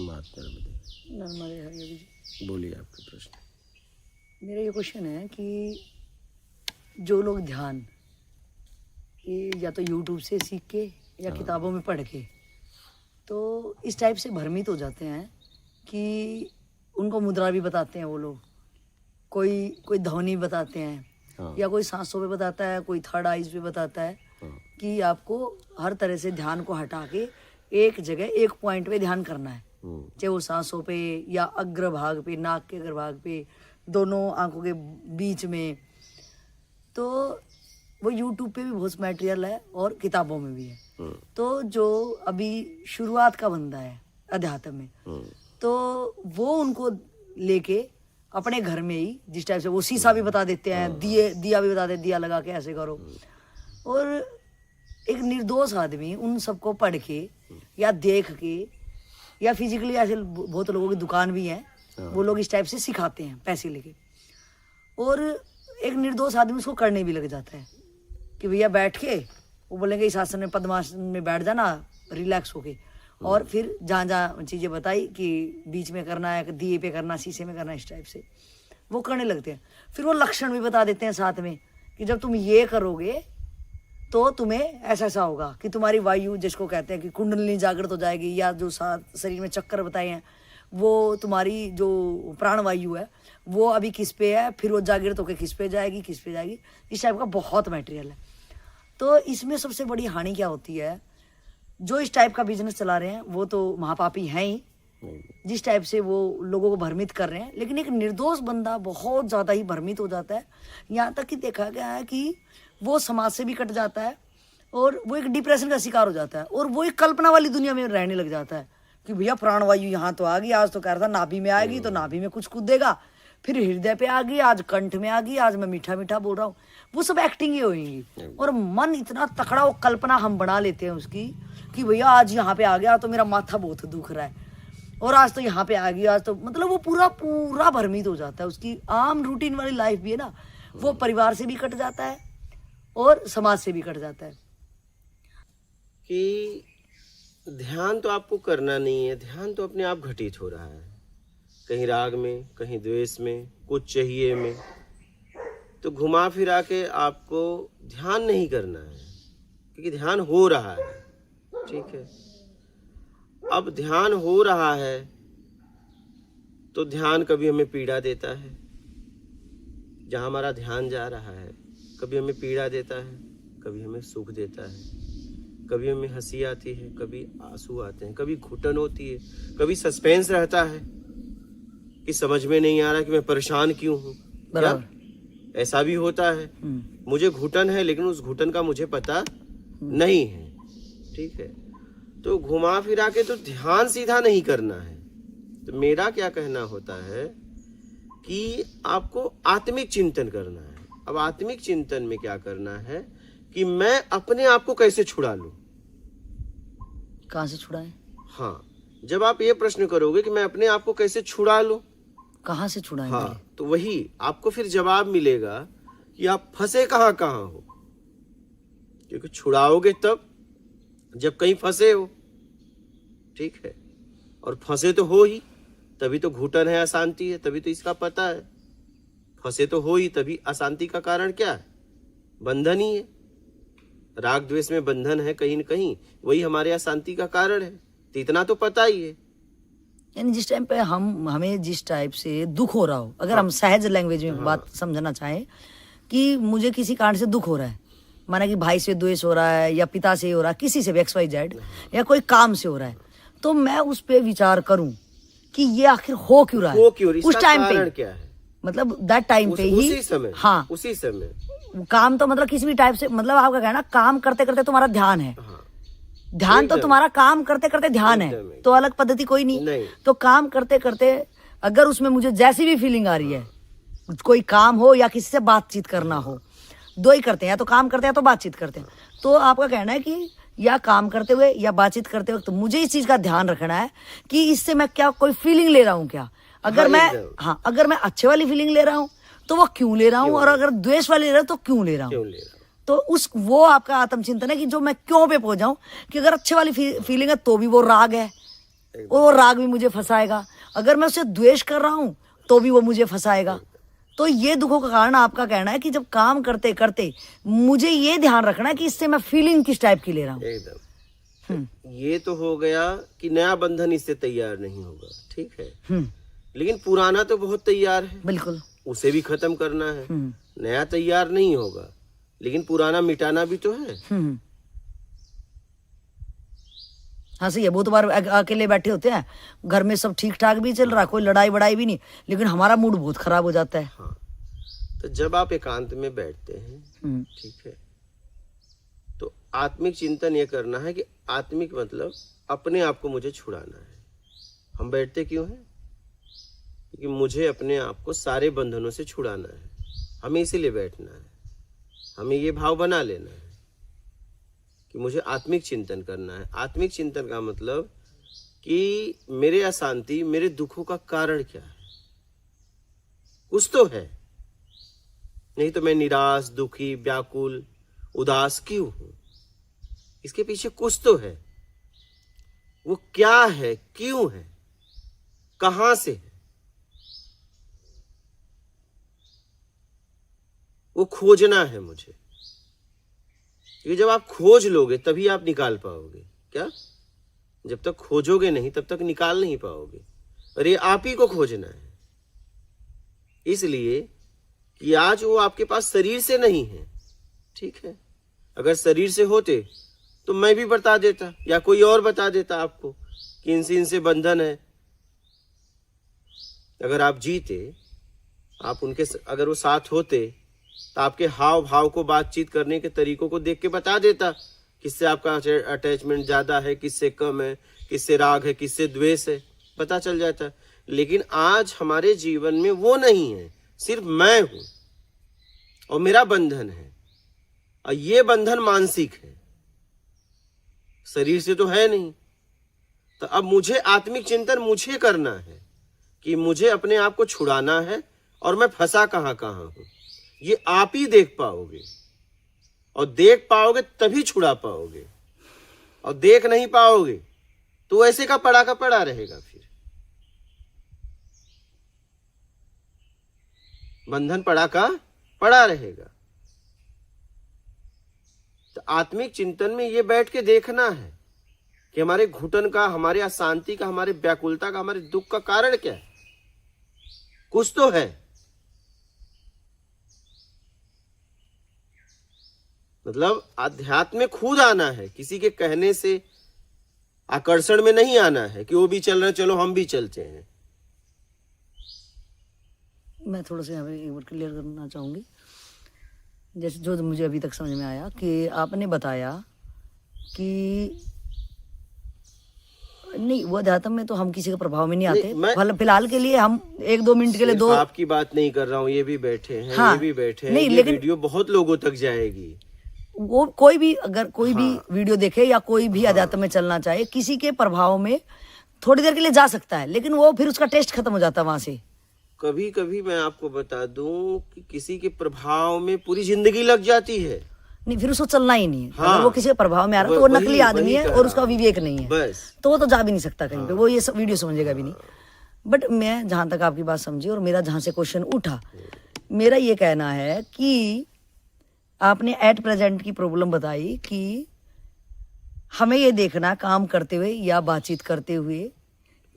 माता नर्मदे। नर्मदे हरि जी। बोलिए आपका प्रश्न। मेरा ये क्वेश्चन है कि जो लोग ध्यान ये या तो यूट्यूब से सीख के या किताबों में पढ़ के तो इस टाइप से भ्रमित हो जाते हैं कि उनको मुद्रा भी बताते हैं वो लोग, कोई कोई ध्वनि बताते हैं या कोई सांसों पे बताता है, कोई थर्ड आइज पे बताता है कि आपको हर तरह से ध्यान को हटा के एक जगह एक पॉइंट पे ध्यान करना है, चाहे वो सांसों पे या अग्रभाग पे, नाक के अग्रभाग पे, दोनों आंखों के बीच में। तो वो यूट्यूब पे भी बहुत मटेरियल है और किताबों में भी है। तो जो अभी शुरुआत का बंदा है अध्यात्म में, तो वो उनको लेके अपने घर में ही जिस टाइप से वो शीशा भी बता देते हैं, दिया भी बता देते, दिया लगा के ऐसे करो। और एक निर्दोष आदमी उन सबको पढ़ के या देख के या फिजिकली, ऐसे बहुत लोगों की दुकान भी है, वो लोग इस टाइप से सिखाते हैं पैसे लेके, और एक निर्दोष आदमी उसको करने भी लग जाता है कि भैया बैठ के वो बोलेंगे इस आसन में, पद्मासन में बैठ जाना रिलैक्स होके, और फिर जहाँ जहाँ चीज़ें बताई कि बीच में करना है, दिए पे करना, शीशे में करना, इस टाइप से वो करने लगते हैं। फिर वो लक्षण भी बता देते हैं साथ में कि जब तुम ये करोगे तो तुम्हें ऐसा ऐसा होगा कि तुम्हारी वायु, जिसको कहते हैं कि कुंडलिनी जागृत हो जाएगी, या जो शरीर में चक्कर बताए हैं वो तुम्हारी जो प्राण वायु है वो अभी किस पे है, फिर वो जागृत होकर किस पे जाएगी, किस पे जाएगी, इस टाइप का बहुत मटेरियल है। तो इसमें सबसे बड़ी हानि क्या होती है, जो इस टाइप का बिजनेस चला रहे हैं वो तो महापापी हैं ही, जिस टाइप से वो लोगों को भ्रमित कर रहे हैं। लेकिन एक निर्दोष बंदा बहुत ज़्यादा ही भ्रमित हो जाता है, यहाँ तक कि देखा गया है कि वो समाज से भी कट जाता है और वो एक डिप्रेशन का शिकार हो जाता है, और वो एक कल्पना वाली दुनिया में रहने लग जाता है कि भैया प्राणवायु यहाँ तो आ गई, आज तो कह रहा था नाभि में आएगी तो नाभि में कुछ कूदेगा, फिर हृदय पे आ गई, आज कंठ में आ गई, आज मैं मीठा मीठा बोल रहा हूँ। वो सब एक्टिंग ही होगी, और मन इतना तकड़ा, वो कल्पना हम बना लेते हैं उसकी कि भैया आज यहाँ पे आ गया तो मेरा माथा बहुत दुख रहा है, और आज तो यहाँ पे आ गई, आज तो मतलब वो पूरा पूरा भ्रमित हो जाता है। उसकी आम रूटीन वाली लाइफ भी है ना, वो परिवार से भी कट जाता है और समाज से भी कट जाता है। कि ध्यान तो आपको करना नहीं है, ध्यान तो अपने आप घटित हो रहा है, कहीं राग में, कहीं द्वेष में, कुछ चाहिए में, तो घुमा फिरा के आपको ध्यान नहीं करना है, क्योंकि ध्यान हो रहा है। ठीक है, अब ध्यान हो रहा है तो ध्यान कभी हमें पीड़ा देता है, जहां हमारा ध्यान जा रहा है कभी हमें पीड़ा देता है, कभी हमें सुख देता है, कभी हमें हंसी आती है, कभी आंसू आते हैं, कभी घुटन होती है, कभी सस्पेंस रहता है कि समझ में नहीं आ रहा कि मैं परेशान क्यों हूँ। बराबर, ऐसा भी होता है, मुझे घुटन है लेकिन उस घुटन का मुझे पता नहीं है। ठीक है, तो घुमा फिरा के तो ध्यान सीधा नहीं करना है। तो मेरा क्या कहना होता है कि आपको आत्मिक चिंतन करना है। अब आत्मिक चिंतन में क्या करना है कि मैं अपने आप को कैसे छुड़ा लूं। कहां से छुड़ाएं? हाँ, जब आप ये प्रश्न करोगे कि मैं अपने आप को कैसे छुड़ा लूं, कहां से छुड़ाएं? हाँ, तो वही आपको फिर जवाब मिलेगा कि आप फंसे कहाँ कहाँ हो, क्योंकि छुड़ाओगे तब जब कहीं फंसे हो। ठीक है, और फंसे तो हो ही, तभी तो घुटन है, अशांति है, तभी तो इसका पता है। फंसे तो हो ही, तभी अशांति का कारण क्या है? बंधन ही है। राग द्वेष में बंधन है कहीं न कहीं, वही हमारे अशांति का कारण है। तो इतना तो पता ही है। यानी जिस टाइम पे हमें जिस टाइप से दुख हो रहा हो, अगर हम सहज लैंग्वेज में बात समझना चाहें कि मुझे किसी कारण से दुख हो रहा है, माना कि भाई से द्वेष हो रहा है या पिता से हो रहा है, किसी से भी XYZ, या कोई काम से हो रहा है, तो मैं उस पे विचार करूं कि ये आखिर हो क्यों रहा है, उस टाइम पे क्या है, मतलब दैट टाइम पे ही, उसी समय, हाँ उसी समय काम तो मतलब किसी भी टाइप से, मतलब आपका कहना काम करते करते तुम्हारा ध्यान है, ध्यान तो तुम्हारा काम करते करते ध्यान है, तो अलग पद्धति कोई नहीं। तो काम करते करते अगर उसमें मुझे जैसी भी फीलिंग आ रही है, कोई काम हो या किसी से बातचीत करना हो, दो ही करते हैं, या तो काम करते हैं या तो बातचीत करते हैं। तो आपका कहना है कि या काम करते हुए या बातचीत करते वक्त तो मुझे इस चीज का ध्यान रखना है कि इससे मैं क्या कोई फीलिंग ले रहा हूँ क्या, अगर अगर मैं अच्छे वाली फीलिंग ले रहा हूँ तो वो क्यों ले रहा हूँ, और अगर द्वेष वाली ले रहा हूँ तो क्यों ले रहा हूँ। तो वो आपका आत्मचिंतन है कि जो मैं क्यों पे पहुंच जाऊं, कि अगर अच्छे वाली फीलिंग है तो भी वो राग है, वो राग भी मुझे फंसाएगा। अगर मैं उससे द्वेष कर रहा हूँ तो भी वो मुझे फंसाएगा। तो ये दुखों का कारण आपका कहना है कि जब काम करते करते मुझे ये ध्यान रखना है कि इससे मैं फीलिंग किस टाइप की ले रहा हूँ। एकदम। ये तो हो गया कि नया बंधन इससे तैयार नहीं होगा, ठीक है। लेकिन पुराना तो बहुत तैयार है, बिल्कुल, उसे भी खत्म करना है। नया तैयार नहीं होगा, लेकिन पुराना मिटाना भी तो है। हाँ सही है। बहुत बार अकेले बैठे होते हैं, घर में सब ठीक ठाक भी चल रहा, कोई लड़ाई बड़ाई भी नहीं, लेकिन हमारा मूड बहुत खराब हो जाता है। हाँ, तो जब आप एकांत में बैठते हैं, ठीक है, तो आत्मिक चिंतन ये करना है कि आत्मिक मतलब अपने आप को मुझे छुड़ाना है। हम बैठते क्यों हैं? क्योंकि मुझे अपने आप को सारे बंधनों से छुड़ाना है। हमें इसीलिए बैठना है। हमें ये भाव बना लेना है कि मुझे आत्मिक चिंतन करना है। आत्मिक चिंतन का मतलब कि मेरे अशांति, मेरे दुखों का कारण क्या है? कुछ तो है, नहीं तो मैं निराश, दुखी, व्याकुल, उदास क्यों हूं? इसके पीछे कुछ तो है। वो क्या है, क्यों है, कहां से है, वो खोजना है मुझे। क्योंकि जब आप खोज लोगे तभी आप निकाल पाओगे। क्या? जब तक खोजोगे नहीं तब तक निकाल नहीं पाओगे। और ये आप ही को खोजना है। इसलिए कि आज वो आपके पास शरीर से नहीं है, ठीक है। अगर शरीर से होते तो मैं भी बता देता या कोई और बता देता आपको कि इनसे बंधन है। अगर आप जीते, आप उनके अगर वो साथ होते तो आपके हाव भाव को, बातचीत करने के तरीकों को देख के बता देता किससे आपका अटैचमेंट ज्यादा है, किससे कम है, किससे राग है, किससे द्वेष है, पता चल जाता। लेकिन आज हमारे जीवन में वो नहीं है, सिर्फ मैं हूं और मेरा बंधन है। और ये बंधन मानसिक है, शरीर से तो है नहीं। तो अब मुझे आत्मिक चिंतन मुझे करना है कि मुझे अपने आप को छुड़ाना है और मैं फंसा कहां हूं। ये आप ही देख पाओगे, और देख पाओगे तभी छुड़ा पाओगे। और देख नहीं पाओगे तो ऐसे का पड़ा रहेगा। फिर बंधन पड़ा रहेगा। तो आत्मिक चिंतन में ये बैठ के देखना है कि हमारे घुटन का, हमारे अशांति का, हमारे व्याकुलता का, हमारे दुख का कारण क्या है। कुछ तो है। मतलब अध्यात्म में खुद आना है, किसी के कहने से आकर्षण में नहीं आना है कि वो भी चल रहे, चलो हम भी चलते हैं। मैं थोड़ा सा यहाँ पे एक बार क्लियर करना चाहूंगी। जैसे जो मुझे अभी तक समझ में आया कि आपने बताया कि नहीं, वो अध्यात्म में तो हम किसी के प्रभाव में नहीं आते। फिलहाल के लिए हम 1-2 मिनट के लिए दो, आपकी बात नहीं कर रहा हूँ, ये भी बैठे हैं, हाँ, ये भी बैठे हैं, नहीं, ये लेकिन वीडियो बहुत लोगों तक जाएगी। वो कोई भी अगर कोई भी वीडियो देखे या कोई भी अध्यात्म में चलना चाहे, किसी के प्रभाव में थोड़ी देर के लिए जा सकता है, लेकिन वो फिर उसका टेस्ट खत्म हो जाता है वहां से। कभी कभी मैं आपको बता दूं कि किसी के प्रभाव में पूरी जिंदगी लग जाती है। नहीं, फिर उसको चलना ही नहीं है। अगर वो किसी के प्रभाव में आ रहा है तो वो नकली आदमी है और उसका विवेक नहीं है, बस। तो वो तो जा भी नहीं सकता कहीं पे, वो ये वीडियो समझेगा भी नहीं। बट मैं जहां तक आपकी बात समझी और मेरा जहां से क्वेश्चन उठा, मेरा ये कहना है कि आपने एट प्रेजेंट की प्रॉब्लम बताई कि हमें ये देखना काम करते हुए या बातचीत करते हुए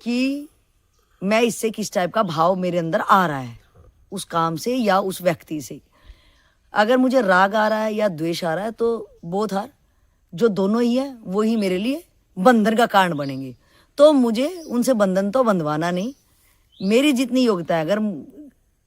कि मैं इससे किस टाइप का भाव मेरे अंदर आ रहा है, उस काम से या उस व्यक्ति से। अगर मुझे राग आ रहा है या द्वेष आ रहा है तो बोथ आर, जो दोनों ही है वो ही मेरे लिए बंधन का कारण बनेंगे। तो मुझे उनसे बंधन तो बंधवाना नहीं। मेरी जितनी योग्यता है, अगर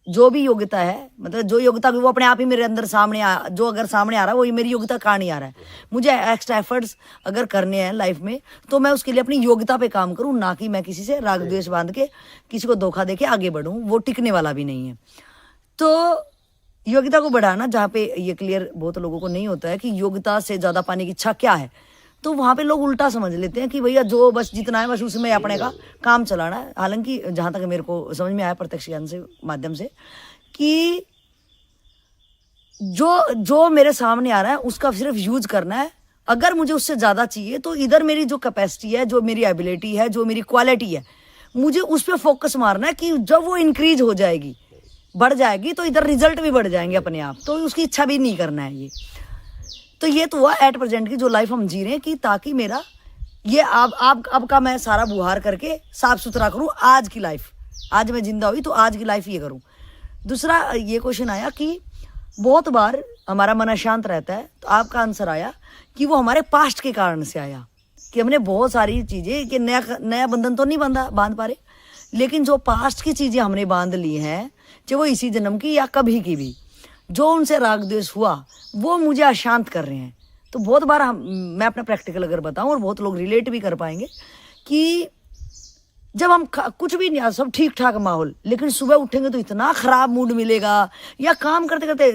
जो भी योग्यता है, मतलब जो योग्यता वो अपने आप ही मेरे अंदर सामने जो अगर सामने आ रहा है वो मेरी योग्यता कारण ही आ रहा है। मुझे एक्स्ट्रा एफर्ट्स अगर करने हैं लाइफ में तो मैं उसके लिए अपनी योग्यता पे काम करूं, ना कि मैं किसी से राग द्वेष बांध के किसी को धोखा दे के आगे बढ़ूं। वो टिकने वाला भी नहीं है। तो योग्यता को बढ़ाना, जहाँ पे ये क्लियर बहुत लोगों को नहीं होता है कि योग्यता से ज्यादा पाने की इच्छा क्या है, तो वहां पे लोग उल्टा समझ लेते हैं कि भैया जो बस जितना है बस उसमें अपने का काम चलाना है। हालांकि जहां तक मेरे को समझ में आया प्रत्यक्ष ज्ञान से माध्यम से कि जो मेरे सामने आ रहा है उसका सिर्फ यूज करना है अगर मुझे उससे ज्यादा चाहिए तो इधर मेरी जो कैपेसिटी है, जो मेरी एबिलिटी है, जो मेरी क्वालिटी है, मुझे उस पर फोकस मारना है कि जब वो इंक्रीज हो जाएगी, बढ़ जाएगी, तो इधर रिजल्ट भी बढ़ जाएंगे अपने आप। तो उसकी इच्छा भी नहीं करना है ये। तो ये तो हुआ एट प्रेजेंट की जो लाइफ हम जी रहे हैं, कि ताकि मेरा ये अब का मैं सारा बुहार करके साफ सुथरा करूं आज की लाइफ। आज मैं जिंदा हुई तो आज की लाइफ ये करूं। दूसरा ये क्वेश्चन आया कि बहुत बार हमारा मन अशांत रहता है, तो आपका आंसर आया कि वो हमारे पास्ट के कारण से आया, कि हमने बहुत सारी चीजें, कि नया बंधन तो नहीं बांध पा रहे, लेकिन जो पास्ट की चीजें हमने बांध ली हैं, चाहे वो इसी जन्म की या कभी की भी, जो उनसे राग द्वेष हुआ वो मुझे अशांत कर रहे हैं। तो बहुत बार मैं अपना प्रैक्टिकल अगर बताऊं, और बहुत लोग रिलेट भी कर पाएंगे, कि जब हम कुछ भी नहीं, सब ठीक ठाक माहौल, लेकिन सुबह उठेंगे तो इतना खराब मूड मिलेगा, या काम करते करते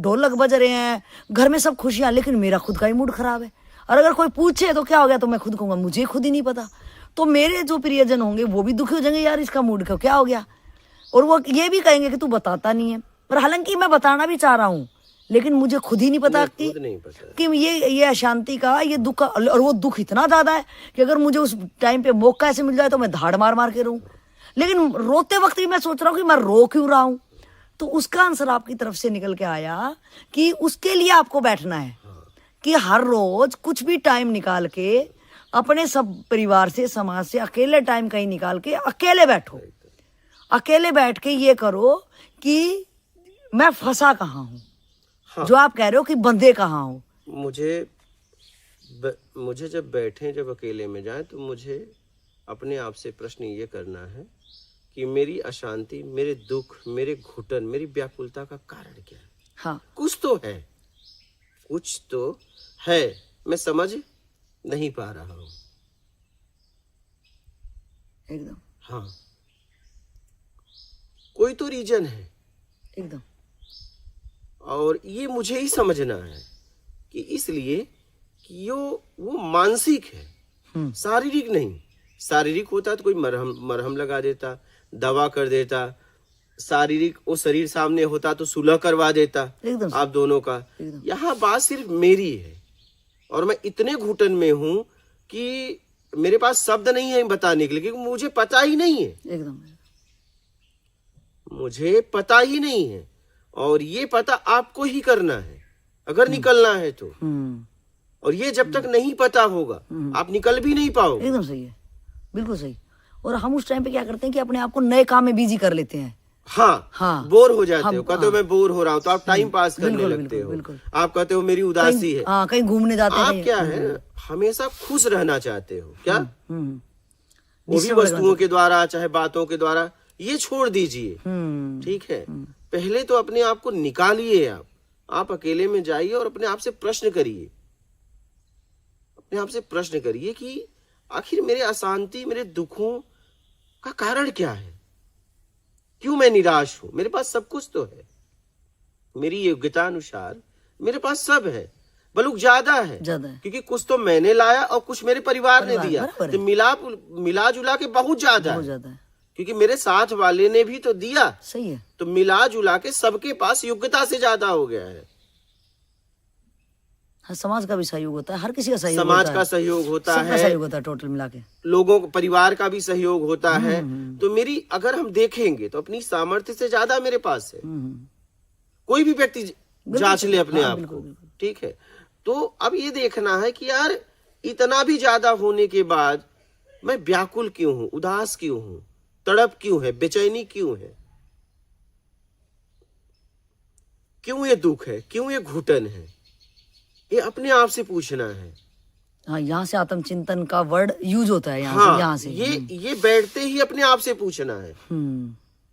ढोलक बज रहे हैं, घर में सब खुशियां, लेकिन मेरा खुद का ही मूड खराब है। और अगर कोई पूछे तो क्या हो गया, तो मैं खुद कहूंगा मुझे खुद ही नहीं पता। तो मेरे जो प्रियजन होंगे वो भी दुखी हो जाएंगे, यार इसका मूड क्या हो गया, और वो ये भी कहेंगे कि तू बताता नहीं है। पर हालांकि मैं बताना भी चाह रहा हूँ, लेकिन मुझे खुद ही नहीं पता कि ये अशांति का, ये दुख, और वो दुख इतना ज्यादा है कि अगर मुझे उस टाइम पे मौका ऐसे मिल जाए तो मैं धाड़ मार मार के रहूं, लेकिन रोते वक्त भी मैं सोच रहा हूँ कि मैं रो क्यों रहा हूं। तो उसका आंसर आपकी तरफ से निकल के आया कि उसके लिए आपको बैठना है, कि हर रोज कुछ भी टाइम निकाल के अपने सब परिवार से, समाज से अकेले टाइम कहीं निकाल के अकेले बैठो। अकेले बैठ के ये करो कि मैं फंसा कहाँ हूँ। हाँ। जो आप कह रहे हो कि बंधे कहाँ हो। मुझे जब अकेले में जाए तो मुझे अपने आप से प्रश्न ये करना है कि मेरी अशांति, मेरे दुख, मेरे घुटन, मेरी व्याकुलता का कारण क्या है। हाँ। कुछ तो है, मैं समझ नहीं पा रहा हूँ। एकदम। हाँ, कोई तो रीजन है एकदम। और ये मुझे ही समझना है कि इसलिए कि वो मानसिक है, शारीरिक नहीं। शारीरिक होता तो कोई मरहम लगा देता, दवा कर देता, शारीरिक वो शरीर सामने होता तो सुलह करवा देता आप दोनों का। यहाँ बात सिर्फ मेरी है, और मैं इतने घुटन में हूं कि मेरे पास शब्द नहीं है बताने के लिए, क्योंकि मुझे पता ही नहीं है। एकदम मुझे पता ही नहीं है, और ये पता आपको ही करना है अगर निकलना है तो। और ये जब तक नहीं पता होगा आप निकल भी नहीं पाओगे। एकदम सही है, बिल्कुल सही। और हम उस टाइम पे क्या करते हैं कि अपने आप को नए काम में बिजी कर लेते हैं। हाँ, बोर हो जाते हो, कहते हो मैं बोर हो रहा हूँ, तो आप टाइम पास करने लगते हो। आप कहते हो मेरी उदासी है, कहीं घूमने जाते हैं। आप क्या है, हमेशा खुश रहना चाहते हो क्या, वो भी वस्तुओं के द्वारा चाहे बातों के द्वारा। ये छोड़ दीजिए, ठीक है। पहले तो अपने आप को निकालिए, आप अकेले में जाइए और अपने आप से प्रश्न करिए, अपने आप से प्रश्न करिए कि आखिर मेरे अशांति, मेरे दुखों का कारण क्या है, क्यों मैं निराश हूं। मेरे पास सब कुछ तो है, मेरी योग्यता अनुसार मेरे पास सब है, बल्कि ज्यादा है, क्योंकि कुछ तो मैंने लाया और कुछ मेरे परिवार ने दिया, तो मिला जुला के बहुत ज्यादा है। क्योंकि मेरे साथ वाले ने भी तो दिया, सही है, तो मिला जुला के सबके पास योग्यता से ज्यादा हो गया है। हाँ, समाज का भी सहयोग होता है, हर किसी का सहयोग समाज का सहयोग होता है, सहयोग होता है, टोटल मिला के लोगों को, परिवार का भी सहयोग होता है। तो मेरी अगर हम देखेंगे तो अपनी सामर्थ्य से ज्यादा मेरे पास है। कोई भी व्यक्ति जांच ले अपने आप को, ठीक है। तो अब ये देखना है कि यार इतना भी ज्यादा होने के बाद मैं व्याकुल क्यों हूं, उदास क्यों हूं, तड़प क्यों है, बेचैनी क्यों है, क्यों ये दुख है, क्यों ये घुटन है, ये अपने आप से पूछना है। हाँ, यहाँ से आत्मचिंतन का वर्ड यूज होता है, यहाँ से ये बैठते ही अपने आप से पूछना है।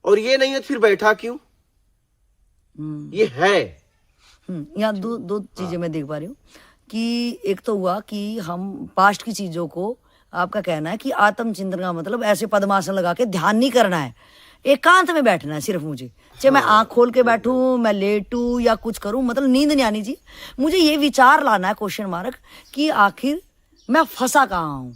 और ये नहीं है फिर बैठा क्यों, ये है। यहाँ दो चीजें मैं देख पा रही हूँ कि एक तो हुआ कि हम पास्ट की चीजों को, आपका कहना है कि आत्मचिंतन का मतलब ऐसे पद्मासन लगा के ध्यान नहीं करना है, एकांत में बैठना है सिर्फ मुझे। चाहे मैं आंख खोल के बैठूं, मैं लेटूं या कुछ करूं, मतलब नींद नहीं आनी चाहिए मुझे। ये विचार लाना है, क्वेश्चन मार्क, कि आखिर मैं फंसा कहाँ हूं।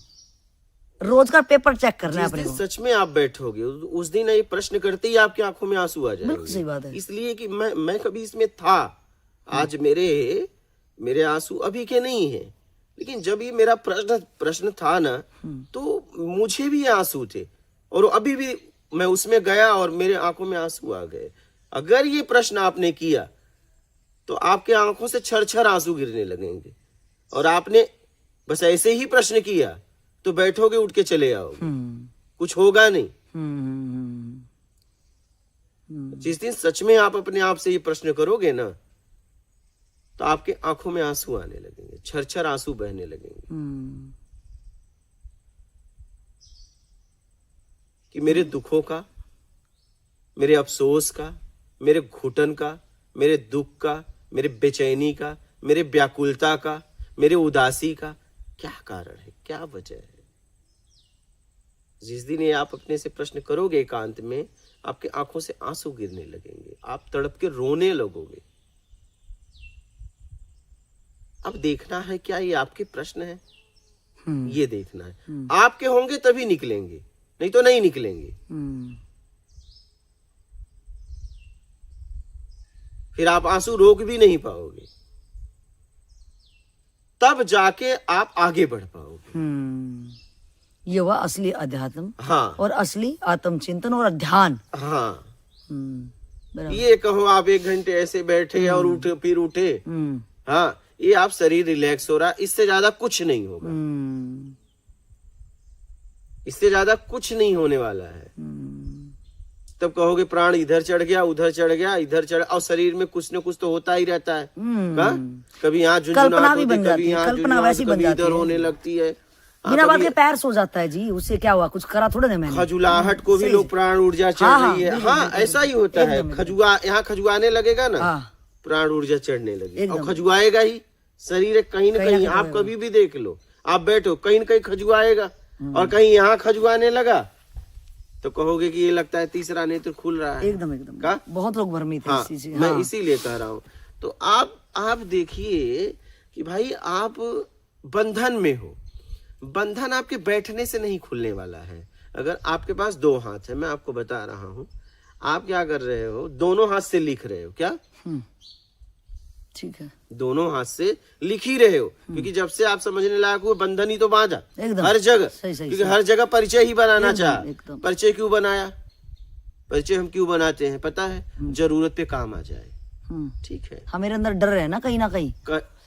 रोज का पेपर चेक करना है अपने को। सच में आप बैठोगे उस दिन ये प्रश्न करते ही आपकी आंखों में आंसू आ जाएंगे। बिल्कुल सही बात है। इसलिए कि मैं कभी इसमें था, आज मेरे आंसू अभी के नहीं है, लेकिन जब ये मेरा प्रश्न था ना, तो मुझे भी आंसू थे, और अभी भी मैं उसमें गया और मेरे आंखों में आंसू आ गए। अगर ये प्रश्न आपने किया तो आपके आंखों से छर-छर आंसू गिरने लगेंगे, और आपने बस ऐसे ही प्रश्न किया तो बैठोगे, उठ के चले आओगे, कुछ होगा नहीं। जिस दिन सच में आप अपने आप से ये प्रश्न करोगे ना, तो आपके आंखों में आंसू आने लगेंगे, छर-छर आंसू बहने लगेंगे कि मेरे दुखों का, मेरे अफसोस का, मेरे घुटन का, मेरे दुख का, मेरे बेचैनी का, मेरे व्याकुलता का, मेरे उदासी का क्या कारण है, क्या वजह है। जिस दिन ये आप अपने से प्रश्न करोगे एकांत में, आपके आंखों से आंसू गिरने लगेंगे, आप तड़प के रोने लगोगे। अब देखना है क्या ये आपके प्रश्न है, ये देखना है। आपके होंगे तभी निकलेंगे, नहीं तो नहीं निकलेंगे। फिर आप आंसू रोक भी नहीं पाओगे, तब जाके आप आगे बढ़ पाओगे। ये हुआ असली अध्यात्म। हाँ, और असली आत्मचिंतन और ध्यान। हाँ, बराबर। ये कहो आप 1 घंटे ऐसे बैठे और उठे, फिर उठे, हाँ, ये आप शरीर रिलैक्स हो रहा, इससे ज्यादा कुछ नहीं होगा, इससे ज्यादा कुछ नहीं होने वाला है। तब कहोगे प्राण इधर चढ़ गया, उधर चढ़ गया, इधर चढ़, और शरीर में कुछ न कुछ तो होता ही रहता है। कभी यहाँ झुंझुनाहट होती, कभी यहाँ झुंझुनाहट, कभी इधर होने लगती है। बिना बात के पैर सो जाता है जी, उससे क्या हुआ, कुछ करा थोड़े ना मैंने। खजुलाहट को भी लोग प्राण ऊर्जा चढ़ रही है। हाँ, ऐसा ही होता है। यहाँ खजुआने लगेगा ना, प्राण ऊर्जा चढ़ने लगे, और खजुआएगा ही शरीर कहीं न कहीं। आप कभी भी देख लो, आप बैठो कहीं न कहीं खजुआएगा, और कहीं यहाँ खजुआने लगा तो कहोगे कि ये लगता है तीसरा नेत्र खुल रहा है। एकदम एकदम का बहुत लोग भ्रमित हैं इस चीज से। मैं इसीलिए कह रहा हूँ। तो आप देखिए कि भाई आप बंधन में हो, बंधन आपके बैठने से नहीं खुलने वाला है। अगर आपके पास 2 हाथ है, मैं आपको बता रहा हूँ, आप क्या कर रहे हो, दोनों हाथ से लिख रहे हो क्या? ठीक है, दोनों हाथ से लिख ही रहे हो, क्योंकि जब से आप समझने लायक हुए, बंधन ही तो बांधा हर जगह। क्योंकि हर जगह परिचय ही बनाना चाहा। परिचय क्यों बनाया? परिचय हम क्यों बनाते हैं पता है? जरूरत पे काम आ जाए। ठीक है, हमारे अंदर डर है ना कहीं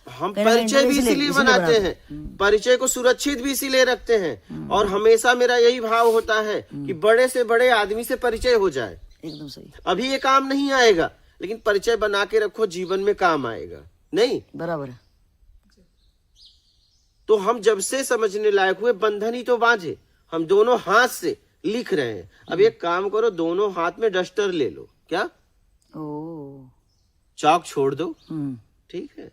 हम परिचय भी इसीलिए बनाते हैं, परिचय को सुरक्षित भी इसीलिए रखते हैं। और हमेशा मेरा यही भाव होता है कि बड़े से बड़े आदमी से परिचय हो जाए। एकदम सही। अभी ये काम नहीं आएगा, लेकिन परिचय बना के रखो, जीवन में काम आएगा। नहीं, बराबर है। तो हम जब से समझने लायक हुए, बंधन ही तो बांधे, हम दोनों हाथ से लिख रहे हैं। अब एक काम करो, दोनों हाथ में डस्टर ले लो। क्या? चौक छोड़ दो। ठीक है,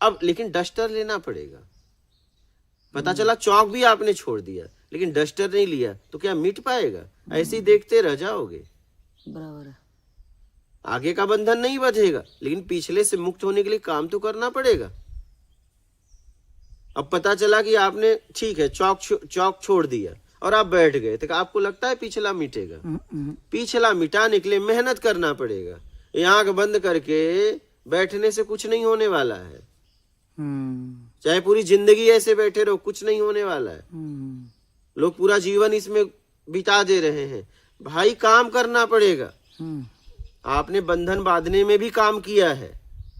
अब लेकिन डस्टर लेना पड़ेगा। पता चला चौक भी आपने छोड़ दिया, लेकिन डस्टर नहीं लिया, तो क्या मिट पाएगा? ऐसे ही देखते रह जाओगे। बराबर है। आगे का बंधन नहीं बंधेगा, लेकिन पिछले से मुक्त होने के लिए काम तो करना पड़ेगा। अब पता चला कि आपने, ठीक है, चौक छोड़ दिया और आप बैठ गए, तो आपको लगता है पिछला मिटेगा? पिछला मिटाने के लिए मेहनत करना पड़ेगा। ये आंख बंद करके बैठने से कुछ नहीं होने वाला है। चाहे पूरी जिंदगी ऐसे बैठे रहो, कुछ नहीं होने वाला है। लोग पूरा जीवन इसमें बिता दे रहे हैं। भाई काम करना पड़ेगा। आपने बंधन बांधने में भी काम किया है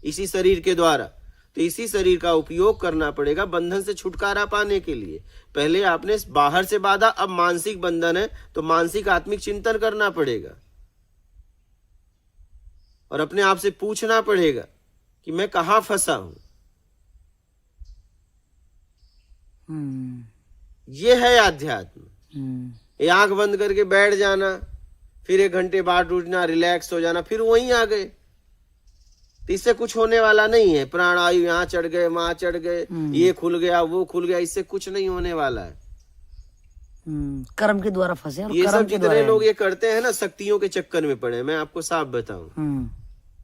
इसी शरीर के द्वारा, तो इसी शरीर का उपयोग करना पड़ेगा बंधन से छुटकारा पाने के लिए। पहले आपने बाहर से बांधा, अब मानसिक बंधन है, तो मानसिक आत्मिक चिंतन करना पड़ेगा और अपने आप से पूछना पड़ेगा कि मैं कहाँ फंसा हूं। ये है आध्यात्म। ये आंख बंद करके बैठ जाना, फिर 1 घंटे बाद उठना, रिलैक्स हो जाना, फिर वहीं आ गए, तो इससे कुछ होने वाला नहीं है। प्राणायु यहाँ चढ़ गए, वहां चढ़ गए, ये खुल गया, वो खुल गया, इससे कुछ नहीं होने वाला है। कर्म के द्वारा फंसे। और ये सब जितने लोग ये करते हैं ना, शक्तियों के चक्कर में पड़े। मैं आपको साफ बताऊं,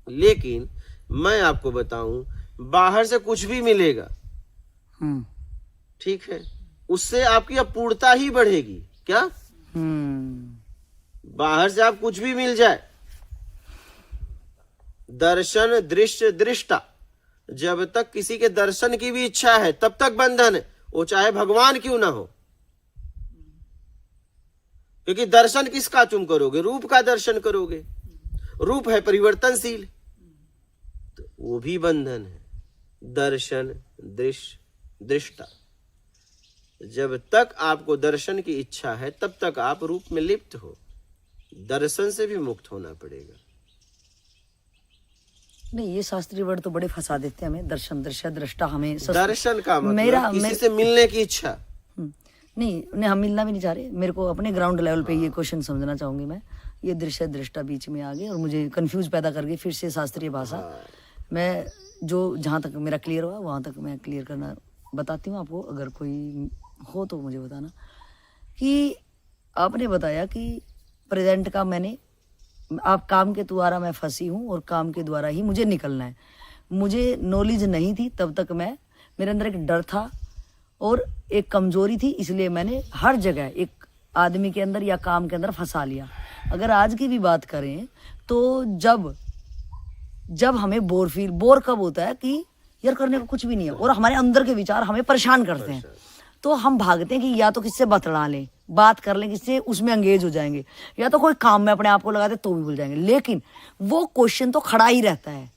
लेकिन मैं आपको बताऊं, बाहर से कुछ भी मिलेगा, ठीक है, उससे आपकी अपूर्णता ही बढ़ेगी। क्या? बाहर से आप कुछ भी मिल जाए, दर्शन, दृश्य, दृष्टा, जब तक किसी के दर्शन की भी इच्छा है तब तक बंधन है, वो चाहे भगवान क्यों ना हो। क्योंकि दर्शन किसका तुम करोगे? रूप का दर्शन करोगे। रूप है परिवर्तनशील, तो वो भी बंधन है। दर्शन, दृश्य, दृष्टा। जब तक आपको दर्शन की इच्छा है तब तक आप रूप में लिप्त हो। दर्शन से भी मुक्त होना पड़ेगा। नहीं, ये शास्त्रीय वर्ड तो बड़े फंसा देते हैं हमें। दर्शन, दृश्य, दृष्टा, हमें दर्शन का मतलब किसी से मिलने की इच्छा। नहीं, हम मिलना भी नहीं चाह रहे। मेरे को अपने ग्राउंड लेवल पे ये क्वेश्चन समझना चाहूंगी मैं। ये दृश्य दृष्टा बीच में आ गए और मुझे कंफ्यूज पैदा कर गई फिर से शास्त्रीय भाषा। मैं जो जहाँ तक मेरा क्लियर हुआ वहाँ तक मैं क्लियर करना बताती हूँ आपको, अगर कोई हो तो मुझे बताना। कि आपने बताया कि प्रेजेंट का मैंने, आप काम के द्वारा मैं फंसी हूँ और काम के द्वारा ही मुझे निकलना है। मुझे नॉलेज नहीं थी तब तक, मेरे अंदर एक डर था और एक कमजोरी थी, इसलिए मैंने हर जगह एक आदमी के अंदर या काम के अंदर फंसा लिया। अगर आज की भी बात करें तो जब हमें बोर कब होता है कि यार करने को कुछ भी नहीं है और हमारे अंदर के विचार हमें परेशान करते हैं, तो हम भागते हैं कि या तो किससे बतला लें, बात कर लें किससे, उसमें एंगेज हो जाएंगे, या तो कोई काम में अपने आप को लगाते तो भी भूल जाएंगे। लेकिन वो क्वेश्चन तो खड़ा ही रहता है।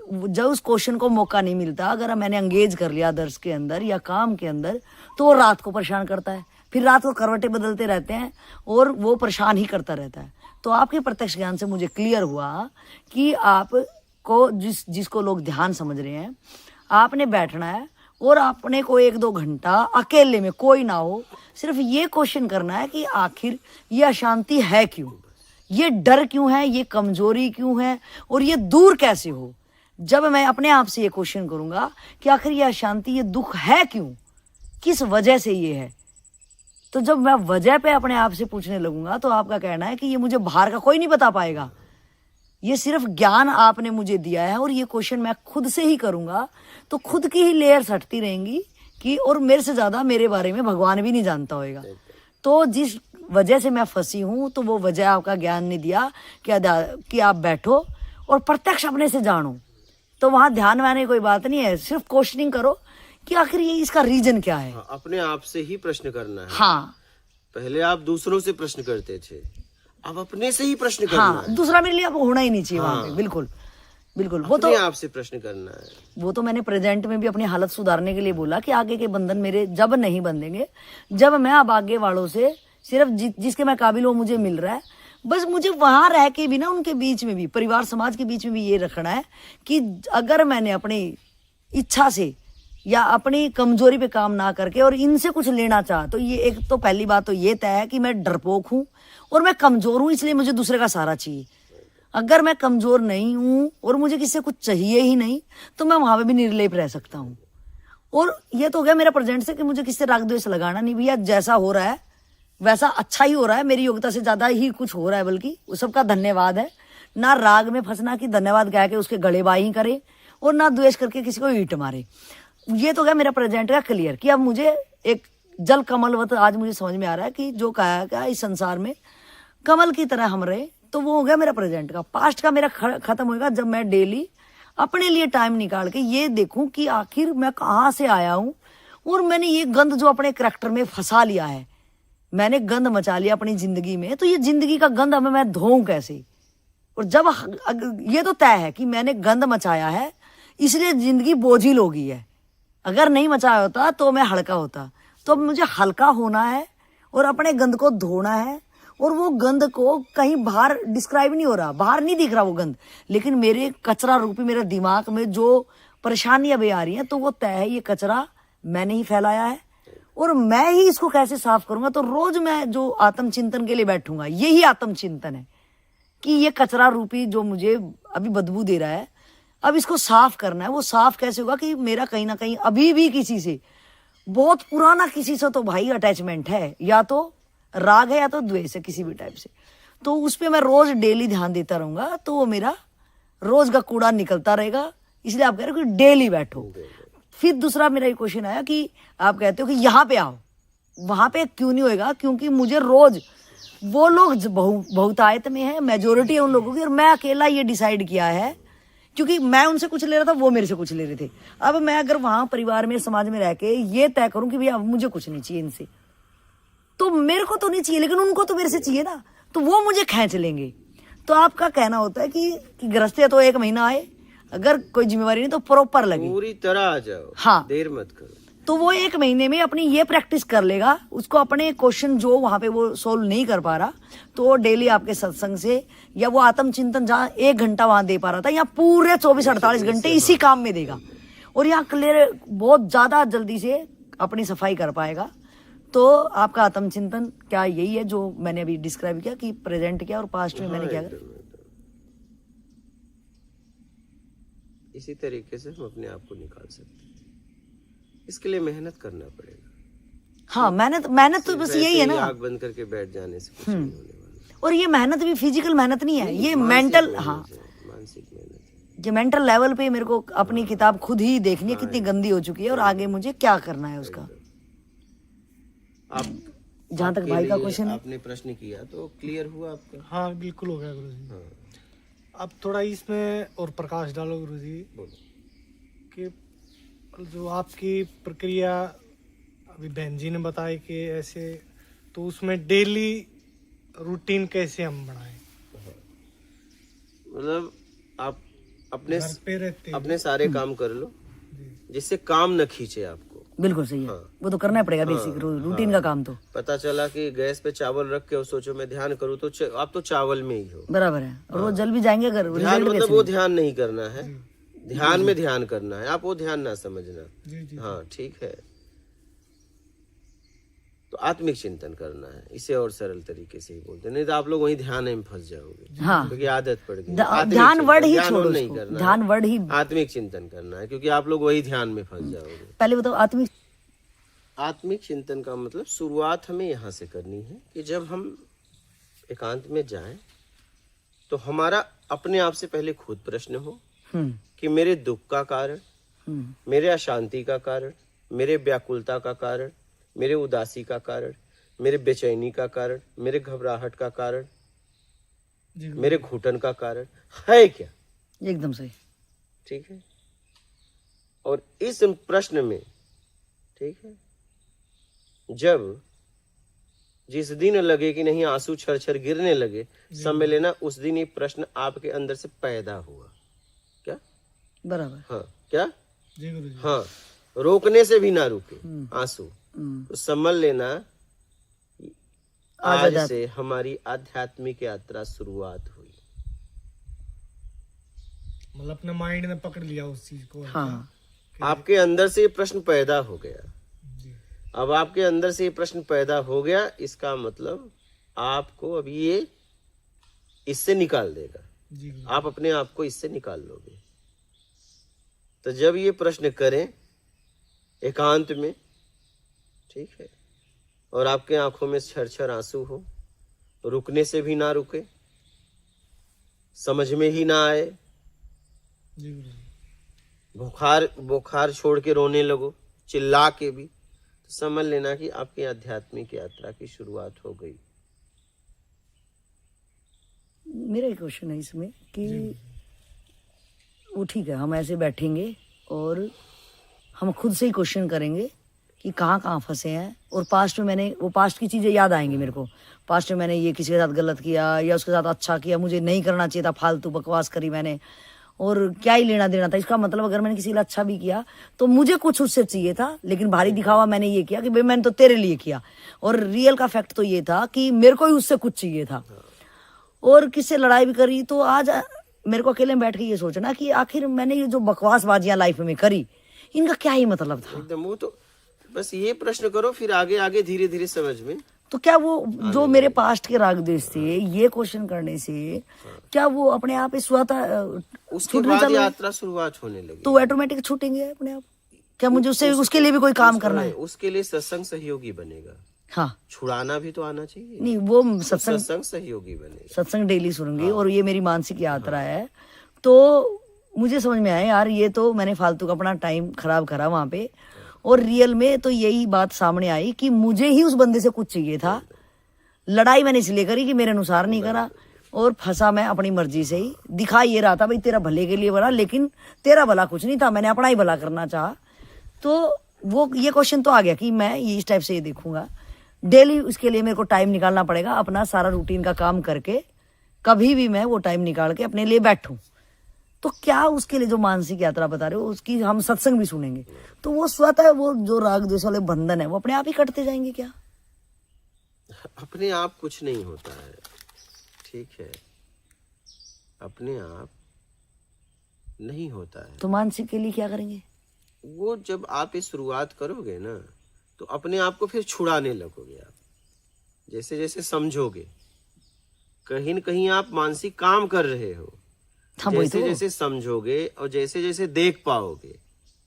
जब उस क्वेश्चन को मौका नहीं मिलता, अगर मैंने एंगेज कर लिया दर्श के अंदर या काम के अंदर, तो वो रात को परेशान करता है। फिर रात को करवटें बदलते रहते हैं और वो परेशान ही करता रहता है। तो आपके प्रत्यक्ष ज्ञान से मुझे क्लियर हुआ कि आपको जिसको लोग ध्यान समझ रहे हैं, आपने बैठना है और आपने को 1-2 घंटा अकेले में कोई ना हो, सिर्फ ये क्वेश्चन करना है कि आखिर ये अशांति है क्यों, ये डर क्यों है, ये कमजोरी क्यों है और ये दूर कैसे हो। जब मैं अपने आप से ये क्वेश्चन करूंगा कि आखिर ये अशांति, ये दुख है क्यों, किस वजह से ये है, तो जब मैं वजह पे अपने आप से पूछने लगूंगा तो आपका कहना है कि ये मुझे बाहर का कोई नहीं बता पाएगा, ये सिर्फ ज्ञान आपने मुझे दिया है और ये क्वेश्चन मैं खुद से ही करूंगा, तो खुद की ही लेयर्स हटती रहेंगी कि, और मेरे से ज्यादा मेरे बारे में भगवान भी नहीं जानता होगा। तो जिस वजह से मैं फंसी हूं, तो वो वजह आपका ज्ञान ने दिया कि आप बैठो और प्रत्यक्ष अपने से जानो। तो वहां ध्यान में आने की कोई बात नहीं है, सिर्फ क्वेश्चनिंग करो कि आखिर ये इसका रीजन क्या है। अपने आप से ही प्रश्न करना है। हाँ, पहले आप दूसरों से प्रश्न करते थे, अब अपने से ही प्रश्न करना है। दूसरा मेरे लिए अब होना ही नहीं चाहिए वहां पे। बिल्कुल बिल्कुल, वो तो आपसे प्रश्न करना है। वो तो मैंने प्रेजेंट में भी अपनी हालत सुधारने के लिए बोला कि आगे के बंधन मेरे जब नहीं बंधेंगे, जब मैं अब आगे वालों से सिर्फ जिसके मैं काबिल हूँ मुझे मिल रहा है, बस मुझे वहां रह के भी ना, उनके बीच में भी, परिवार समाज के बीच में भी ये रखना है कि अगर मैंने अपनी इच्छा से या अपनी कमजोरी पे काम ना करके और इनसे कुछ लेना चाहा, तो ये एक तो पहली बात तो ये तय है कि मैं डरपोक हूं और मैं कमजोर हूं, इसलिए मुझे दूसरे का सहारा चाहिए। अगर मैं कमजोर नहीं हूं और मुझे किससे कुछ चाहिए ही नहीं, तो मैं वहां पे भी निर्लेप रह सकता हूं। और ये तो हो गया मेरा प्रेजेंट से कि मुझे किससे राग द्वेष लगाना नहीं। भैया जैसा हो रहा है वैसा अच्छा ही हो रहा है, मेरी योग्यता से ज्यादा ही कुछ हो रहा है, बल्कि उस सबका धन्यवाद है। ना राग में फंसना कि धन्यवाद कह के उसके गलेबाही करे और ना द्वेष करके किसी को ईंट मारे। ये तो गया मेरा प्रेजेंट का क्लियर कि अब मुझे एक जल कमलवत आज मुझे समझ में आ रहा है कि जो कहा क्या इस संसार में कमल की तरह हम रहे, तो वो हो गया मेरा प्रेजेंट का। पास्ट का मेरा खत्म होगा जब मैं डेली अपने लिए टाइम निकाल के ये देखूं कि आखिर मैं कहाँ से आया हूं और मैंने ये गंद जो अपने करैक्टर में फंसा लिया है, मैंने गंद मचा लिया अपनी जिंदगी में, तो ये जिंदगी का गंद हमें मैं धोऊं कैसे। और जब ये तो तय है कि मैंने गंद मचाया है इसलिए जिंदगी बोझिल हो गई है, अगर नहीं मचाया होता तो मैं हल्का होता। तो अब मुझे हल्का होना है और अपने गंद को धोना है, और वो गंद को कहीं बाहर डिस्क्राइब नहीं हो रहा, बाहर नहीं दिख रहा वो गंद, लेकिन मेरे कचरा रूपी मेरे दिमाग में जो परेशानियां भी आ रही हैं, तो वो तय है ये कचरा मैंने ही फैलाया है और मैं ही इसको कैसे साफ करूंगा। तो रोज मैं जो आत्मचिंतन के लिए बैठूंगा, यही आत्मचिंतन है कि ये कचरा रूपी जो मुझे अभी बदबू दे रहा है, अब इसको साफ करना है। वो साफ कैसे होगा कि मेरा कहीं ना कहीं अभी भी किसी से, बहुत पुराना किसी से तो भाई अटैचमेंट है, या तो राग है या तो द्वेष है किसी भी टाइप से, तो उस पर मैं रोज डेली ध्यान देता रहूंगा, तो वो मेरा रोज का कूड़ा निकलता रहेगा। इसलिए आप कह रहे हो कि डेली बैठो। फिर दूसरा मेरा ये क्वेश्चन आया कि आप कहते हो कि यहाँ पे आओ, वहां पे क्यों नहीं होएगा, क्योंकि मुझे रोज वो लोग बहुतायत में है, मेजोरिटी है उन लोगों की, और मैं अकेला ये डिसाइड किया है क्योंकि मैं उनसे कुछ ले रहा था, वो मेरे से कुछ ले रहे थे। अब मैं अगर वहां परिवार में, समाज में रह के ये तय करूं कि भैया मुझे कुछ नहीं चाहिए इनसे, तो मेरे को तो नहीं चाहिए, लेकिन उनको तो मेरे से चाहिए ना, तो वो मुझे खींच लेंगे। तो आपका कहना होता है कि गृहस्थी तो 1 महीना आए, अगर कोई जिम्मेवारी नहीं तो प्रॉपर लगे, पूरी तरह आ जाओ, हाँ, देर मत करो। तो वो 1 महीने में अपनी ये प्रैक्टिस कर लेगा, उसको अपने क्वेश्चन जो वहां पे वो सोल्व नहीं कर पा रहा, तो वो डेली आपके सत्संग से, या वो आत्मचिंतन जहाँ 1 घंटा वहां दे पा रहा था, या पूरे 24-48 घंटे इसी काम में देगा, और यहाँ क्लियर बहुत ज्यादा जल्दी से अपनी सफाई कर पाएगा। तो आपका आत्मचिंतन क्या यही है जो मैंने अभी डिस्क्राइब किया कि प्रेजेंट क्या और पास्ट में मैंने क्या किया? इसी तरीके से हम अपने आप को निकाल सकते हैं। इसके लिए मेहनत करना पड़ेगा। हाँ, मेहनत तो बस यही है ना, आग बंद करके बैठ जाने से कुछ नहीं होने वाला। और ये मेहनत भी फिजिकल मेहनत नहीं है, ये मेंटल, हाँ, मानसिक मेहनत। ये मेंटल लेवल पे मेरे को अपनी किताब खुद ही देखनी है कितनी गंदी हो चुकी है, और आगे मुझे क्या करना है उसका। आप जहाँ तक भाई का क्वेश्चन है, आपने प्रश्न किया तो क्लियर हुआ आपका? हाँ बिल्कुल हो गया गुरुजी। हाँ, अब थोड़ा इसमें और प्रकाश डालो गुरुजी बोलो। कि जो आपकी प्रक्रिया अभी बहन जी ने बताई कि ऐसे, तो उसमें डेली रूटीन कैसे हम बनाएं? मतलब आप अपने घर पे रहते अपने सारे काम कर लो जिससे काम न खींचे आपको। बिल्कुल सही है, वो तो करना पड़ेगा, बेसिक रूटीन का काम तो। पता चला कि गैस पे चावल रख के और सोचो मैं ध्यान करूँ, तो आप तो चावल में ही हो। बराबर है, और वो जल भी जाएंगे अगर ध्यान रिजल्ट मतलब वो ध्यान नहीं करना है, ध्यान में ध्यान करना है, आप वो ध्यान ना समझना। जी जी। हाँ ठीक है, तो आत्मिक चिंतन करना है, इसे और सरल तरीके से ही बोलते हैं, नहीं तो आप लोग वही ध्यान में फंस जाओगे। हाँ, क्योंकि आदत पड़ गई। ध्यान वर्ड ही ध्यान छोड़ो, नहीं उसको, करना, ध्यान वर्ड ही। आत्मिक चिंतन करना है, क्योंकि आप लोग वही ध्यान में फंस जाओगे। पहले बताओ आत्मिक चिंतन का मतलब शुरुआत हमें यहाँ से करनी है कि जब हम एकांत में जाएं तो हमारा अपने आप से पहले खुद प्रश्न हो कि मेरे दुख का कारण, मेरे अशांति का कारण, मेरे व्याकुलता का कारण, मेरे उदासी का कारण, मेरे बेचैनी का कारण, मेरे घबराहट का कारण, मेरे घुटन का कारण है क्या? एकदम सही, ठीक है। और इस प्रश्न में, ठीक है, जब जिस दिन लगे कि नहीं आंसू छर छर गिरने लगे, समझ लेना उस दिन ये प्रश्न आपके अंदर से पैदा हुआ। क्या? बराबर, हाँ, क्या? जी गुरुजी। हाँ, रोकने से भी ना रुके आंसू, तो समझ लेना आज से हमारी आध्यात्मिक यात्रा शुरुआत हुई। मतलब अपने माइंड ने पकड़ लिया उस चीज को। हाँ, आपके अंदर से ये प्रश्न पैदा हो गया। जी। अब आपके अंदर से ये प्रश्न पैदा हो गया, इसका मतलब आपको अब ये इससे निकाल देगा। जी गुरुजी। आप अपने आप को इससे निकाल लोगे। तो जब ये प्रश्न करें एकांत में, ठीक है, और आपके आंखों में छर-छर आंसू हो, रुकने से भी ना रुके, समझ में ही ना आए, जी गुरुजी। बुखार छोड़ के रोने लगो, चिल्ला के भी, तो समझ लेना कि आपकी आध्यात्मिक यात्रा की शुरुआत हो गई। मेरा एक क्वेश्चन है इसमें कि वो ठीक है, हम ऐसे बैठेंगे और हम खुद से ही क्वेश्चन करेंगे कि कहाँ फंसे हैं, और पास्ट में मैंने वो पास्ट की चीज़ें याद आएंगी मेरे को, पास्ट में मैंने ये किसी के साथ गलत किया या उसके साथ अच्छा किया, मुझे नहीं करना चाहिए था, फालतू बकवास करी मैंने, और क्या ही लेना देना था इसका। मतलब अगर मैंने किसी के लिए अच्छा भी किया तो मुझे कुछ उससे चाहिए था, लेकिन भारी दिखावा मैंने ये किया कि भाई मैंने तो तेरे लिए किया, और रियल का फैक्ट तो ये था कि मेरे को ही उससे कुछ चाहिए था, और किससे लड़ाई भी करी। तो आज मेरे को अकेले में बैठ के ये सोचना कि आखिर मैंने ये जो बकवासबाजियां लाइफ में करी, इनका क्या ही मतलब था। एकदम, वो तो बस ये प्रश्न करो, फिर आगे आगे धीरे धीरे समझ में। तो क्या वो जो मेरे पास्ट के राग द्वेष थे, ये क्वेश्चन करने से क्या वो अपने आप ही उसके बाद यात्रा शुरुआत होने लगी, तो ऑटोमेटिक छूटेंगे अपने आप? क्या मुझे उसके लिए भी कोई काम करना है? उसके लिए सत्संग सहयोगी बनेगा। हाँ, छुड़ाना भी तो आना चाहिए। नहीं, वो सत्संग सहयोगी बनेगा, सत्संग डेली सुनूंगी, और ये मेरी मानसिक यात्रा है। तो मुझे समझ में आया यार, ये तो मैंने फालतू का अपना टाइम खराब करा वहां पे, और रियल में तो यही बात सामने आई कि मुझे ही उस बंदे से कुछ चाहिए था। लड़ाई मैंने इसलिए करी कि मेरे अनुसार नहीं करा, और फंसा मैं अपनी मर्जी से ही। दिखा ये रहा था भाई तेरा भले के लिए बना, लेकिन तेरा भला कुछ नहीं था, मैंने अपना ही भला करना चाहा। तो वो ये क्वेश्चन तो आ गया कि मैं ये इस टाइप से ये देखूंगा डेली। उसके लिए मेरे को टाइम निकालना पड़ेगा, अपना सारा रूटीन का काम करके कभी भी मैं वो टाइम निकाल के अपने लिए बैठूं। तो क्या उसके लिए जो मानसिक यात्रा बता रहे हो उसकी हम सत्संग भी सुनेंगे, तो वो स्वतः वो जो राग द्वेष वाले बंधन है वो अपने आप ही कटते जाएंगे। क्या अपने आप कुछ नहीं होता है, ठीक है, अपने आप नहीं होता है। तो मानसिक के लिए क्या करेंगे? वो जब आप ये शुरुआत करोगे ना तो अपने आप को फिर छुड़ाने लगोगे आप, जैसे जैसे समझोगे। कहीं न कहीं आप मानसिक काम कर रहे हो, हाँ, वही जैसे तो। जैसे समझोगे और जैसे जैसे देख पाओगे,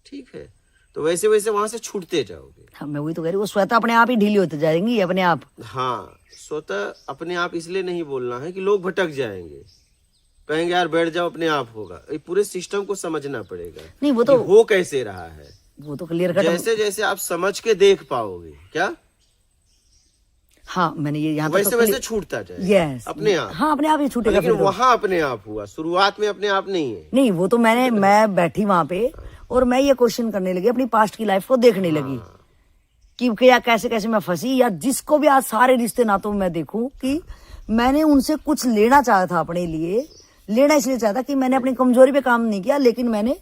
ठीक है, तो वैसे वैसे वहां से छूटते जाओगे। हाँ, मैं वही तो कह रही हूँ, वो स्वतः अपने आप ही ढीली होती जाएंगी अपने आप। हाँ, स्वतः अपने आप इसलिए नहीं बोलना है कि लोग भटक जाएंगे, कहेंगे यार बैठ जाओ अपने आप होगा। ये पूरे सिस्टम को समझना पड़ेगा नहीं, वो तो कि हो कैसे रहा है। वो तो क्लियर कट। जैसे जैसे आप समझ के देख पाओगे क्या, हाँ, मैंने ये यहाँ वैसे तो वैसे छूटता जाएगा यस अपने आप। हाँ, अपने आप ही छूटेगा। लेकिन फिर तो। वहां अपने आप हुआ, शुरुआत में अपने आप नहीं है। नहीं, वो तो मैं बैठी वहां पे और मैं ये क्वेश्चन करने लगी, अपनी पास्ट की लाइफ को देखने लगी कि क्या कैसे कैसे मैं फंसी, या जिसको भी आज सारे रिश्ते नातों में मैं देखूं कि मैंने उनसे कुछ लेना चाहा था अपने लिए। लेना इसलिए चाहता कि मैंने अपनी कमजोरी पे काम नहीं किया, लेकिन मैंने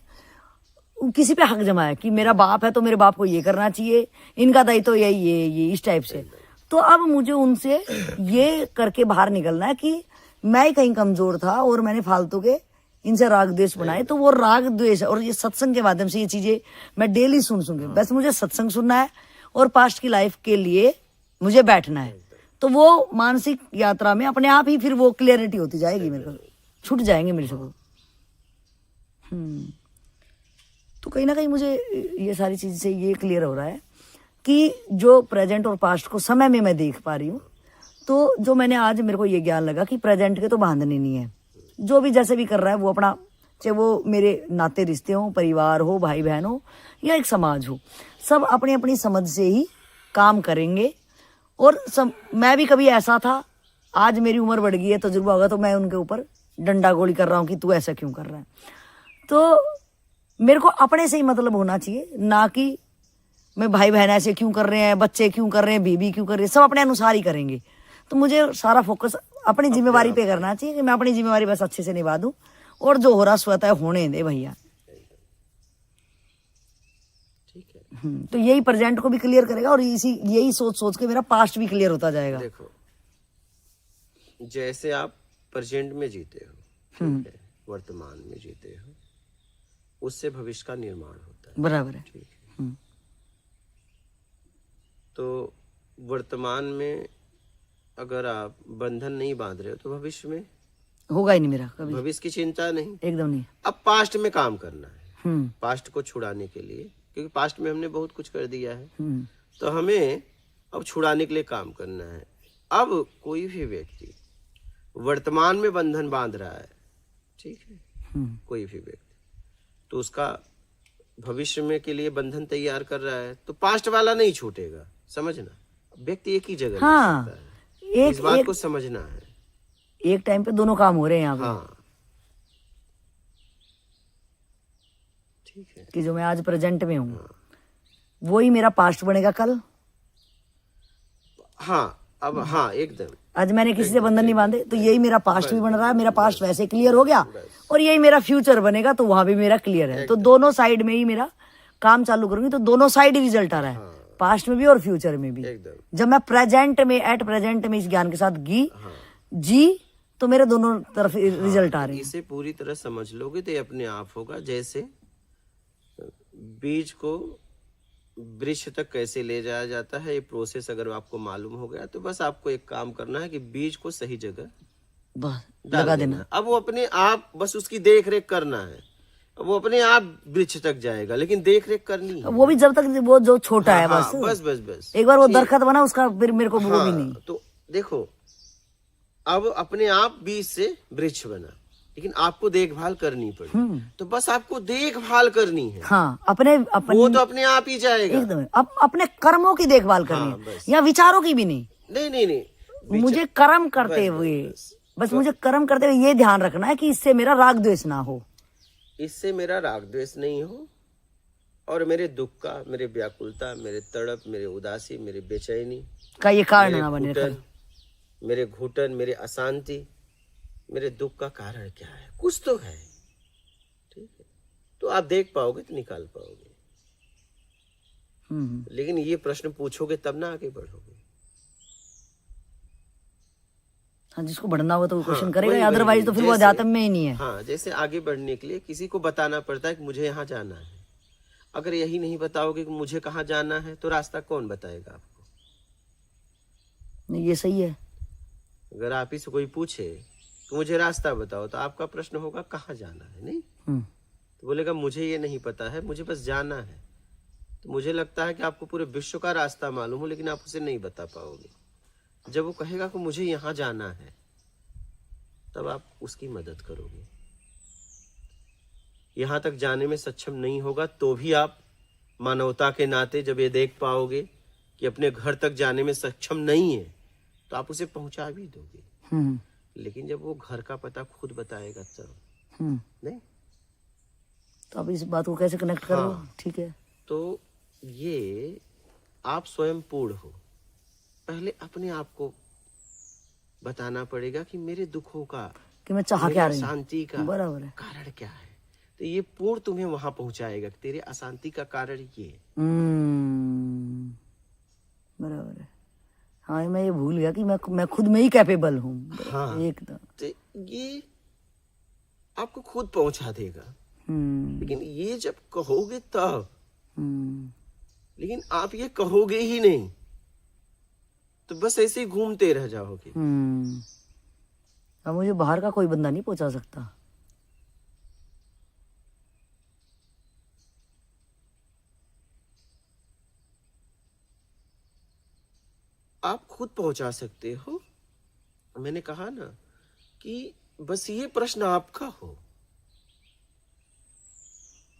किसी पे हक जमाया कि मेरा बाप है तो मेरे बाप को ये करना चाहिए, इनका दायित्व तो ये इस टाइप से। तो अब मुझे उनसे ये करके बाहर निकलना है कि मैं ही कहीं कमजोर था और मैंने फालतू के इनसे राग द्वेष बनाए। तो वो राग द्वेष और ये सत्संग के माध्यम से ये चीजें मैं डेली सुन के, बस मुझे सत्संग सुनना है और पास्ट की लाइफ के लिए मुझे बैठना है। तो वो मानसिक यात्रा में अपने आप ही फिर वो क्लियरिटी होती जाएगी, मेरे को छूट जाएंगे मेरे से वो। तो कहीं ना कहीं मुझे ये सारी चीज से ये क्लियर हो रहा है कि जो प्रेजेंट और पास्ट को समय में मैं देख पा रही हूँ। तो जो मैंने आज मेरे को ये ज्ञान लगा कि प्रेजेंट के तो बांधने नहीं है, जो भी जैसे भी कर रहा है वो अपना, चाहे वो मेरे नाते रिश्ते हो, परिवार हो, भाई बहन हो या एक समाज हो, सब अपनी अपनी समझ से ही काम करेंगे। और मैं भी कभी ऐसा था, आज मेरी उम्र बढ़ गई है, तजुर्बा होगा, तो मैं उनके ऊपर डंडा गोली कर रहा हूँ कि तू ऐसा क्यों कर रहा है। तो मेरे को अपने से ही मतलब होना चाहिए, ना कि मैं भाई बहन ऐसे क्यों कर रहे हैं, बच्चे क्यों कर रहे हैं, बीबी क्यों कर रही है, सब अपने अनुसार ही करेंगे। तो मुझे सारा फोकस अपनी जिम्मेवारी पे करना चाहिए कि मैं अपनी जिम्मेवारी बस अच्छे से निभा दूं और जो हो रहा स्वतः होने दे भैया। ठीक है, तो यही प्रेजेंट को भी क्लियर करेगा और यही सोच सोच के मेरा पास्ट भी क्लियर होता जाएगा। देखो जैसे आप प्रेजेंट में जीते हो, ठीक है, वर्तमान में जीते हो, उससे भविष्य का निर्माण होता है। बराबर है। ठीक है, तो वर्तमान में अगर आप बंधन नहीं बांध रहे हो तो भविष्य में होगा ही नहीं मेरा कभी, भविष्य की चिंता नहीं। एकदम नहीं। अब पास्ट में काम करना है, पास्ट को छुड़ाने के लिए, क्योंकि पास्ट में हमने बहुत कुछ कर दिया है, तो हमें अब छुड़ाने के लिए काम करना है। अब कोई भी व्यक्ति वर्तमान में बंधन बांध रहा है, ठीक है, कोई भी व्यक्ति, तो उसका भविष्य में के लिए बंधन तैयार कर रहा है, तो पास्ट वाला नहीं छूटेगा। समझना, व्यक्ति एक ही जगह रह हाँ, सकता है, इस बात को समझना है। एक टाइम पे दोनों काम हो रहे हैं यहाँ पे। हाँ, ठीक है, कि जो मैं आज प्रेजेंट में हूँ वही मेरा पास्ट बनेगा कल। हाँ, अब हाँ एकदम। आज मैंने किसी से बंधन नहीं बांधे तो यही मेरा पास्ट भी बन रहा है, मेरा पास्ट वैसे क्लियर हो गया और यही मेरा फ्यूचर बनेगा, तो वहां भी मेरा क्लियर है। तो दोनों साइड में ही मेरा काम चालू करूंगी तो दोनों साइड ही रिजल्ट आ रहा है, पास्ट में भी और फ्यूचर में भी। एकदम। जब मैं प्रेजेंट में एट प्रेजेंट में इस ज्ञान के साथ जी तो मेरे दोनों तरफ रिजल्ट आ रहे हैं। इसे पूरी तरह समझ लोगे तो ये अपने आप होगा। जैसे बीज को वृक्ष तक कैसे ले जाया जाता है, ये प्रोसेस अगर आपको मालूम हो गया तो बस आपको एक काम करना है कि बीज को सही जगह बस डाल लगा देना। देना। अब वो अपने आप बस उसकी देख रेख करना है, अब वो अपने आप वृक्ष तक जाएगा, लेकिन देख रेख करनी है। वो भी जब तक वो जो छोटा है हाँ, बस बस बस बस एक बार वो दरख्त बना उसका फिर मेरे को वो भी नहीं। तो देखो अब अपने आप बीज से वृक्ष बना, लेकिन आपको देखभाल करनी पड़ी, तो बस आपको देखभाल करनी है। हाँ, अपने वो तो अपने आप ही जाएगा। एकदम अपने कर्मों की देखभाल करनी है, या विचारों की भी नहीं। नहीं नहीं नहीं, मुझे कर्म करते हुए बस मुझे कर्म करते हुए ये ध्यान रखना है कि इससे मेरा राग द्वेष ना हो। इससे मेरा राग द्वेष नहीं हो और मेरे दुख का, मेरे व्याकुलता, मेरे तड़प, मेरे उदासी, मेरे बेचैनी का ये कारण मेरे ना बने। घुटन, मेरे अशांति, मेरे दुख का कारण क्या है? कुछ तो है, ठीक है, तो आप देख पाओगे तो निकाल पाओगे। लेकिन ये प्रश्न पूछोगे तब ना आगे बढ़ोगे। हाँ, जिसको बढ़ना हो तो वो क्वेश्चन हाँ, करेगा, अदरवाइज तो फिर वो अध्यात्म में ही नहीं है। हाँ, जैसे आगे बढ़ने के लिए किसी को बताना पड़ता है कि मुझे यहाँ जाना है। अगर यही नहीं बताओगे कि मुझे कहाँ जाना है तो रास्ता कौन बताएगा आपको? नहीं, ये सही है। अगर आप ही से कोई पूछे कि मुझे रास्ता बताओ तो आपका प्रश्न होगा कहाँ जाना है, नहीं? तो बोलेगा मुझे ये नहीं पता है, मुझे बस जाना है। तो मुझे लगता है कि आपको पूरे विश्व का रास्ता मालूम हो, लेकिन आप उसे नहीं बता पाओगे। जब वो कहेगा कि मुझे यहाँ जाना है, तब आप उसकी मदद करोगे। यहाँ तक जाने में सक्षम नहीं होगा तो भी आप मानवता के नाते जब ये देख पाओगे कि अपने घर तक जाने में सक्षम नहीं है, तो आप उसे पहुंचा भी दोगे। लेकिन जब वो घर का पता खुद बताएगा तब, नहीं? तो आप इस बात को कैसे कनेक्ट करो? हाँ। ठीक है, तो ये आप स्वयं पूर्ण हो, पहले अपने आप को बताना पड़ेगा कि मेरे दुखों का, कि मैं चाह क्या रही हूँ। शांति का बराबर है। कारण क्या है। तो ये पूर्ण तुम्हें वहां पहुंचाएगा कि तेरे अशांति का कारण ये। बराबर है। हाँ, मैं ये भूल गया कि मैं खुद में ही कैपेबल हूँ। हाँ, एकदम। तो ये आपको खुद पहुंचा देगा। लेकिन ये जब कहोगे तब, लेकिन आप ये कहोगे ही नहीं तो बस ऐसे ही घूमते रह जाओगे। अब मुझे बाहर का कोई बंदा नहीं पहुंचा सकता। आप खुद पहुंचा सकते हो। मैंने कहा ना कि बस ये प्रश्न आपका हो।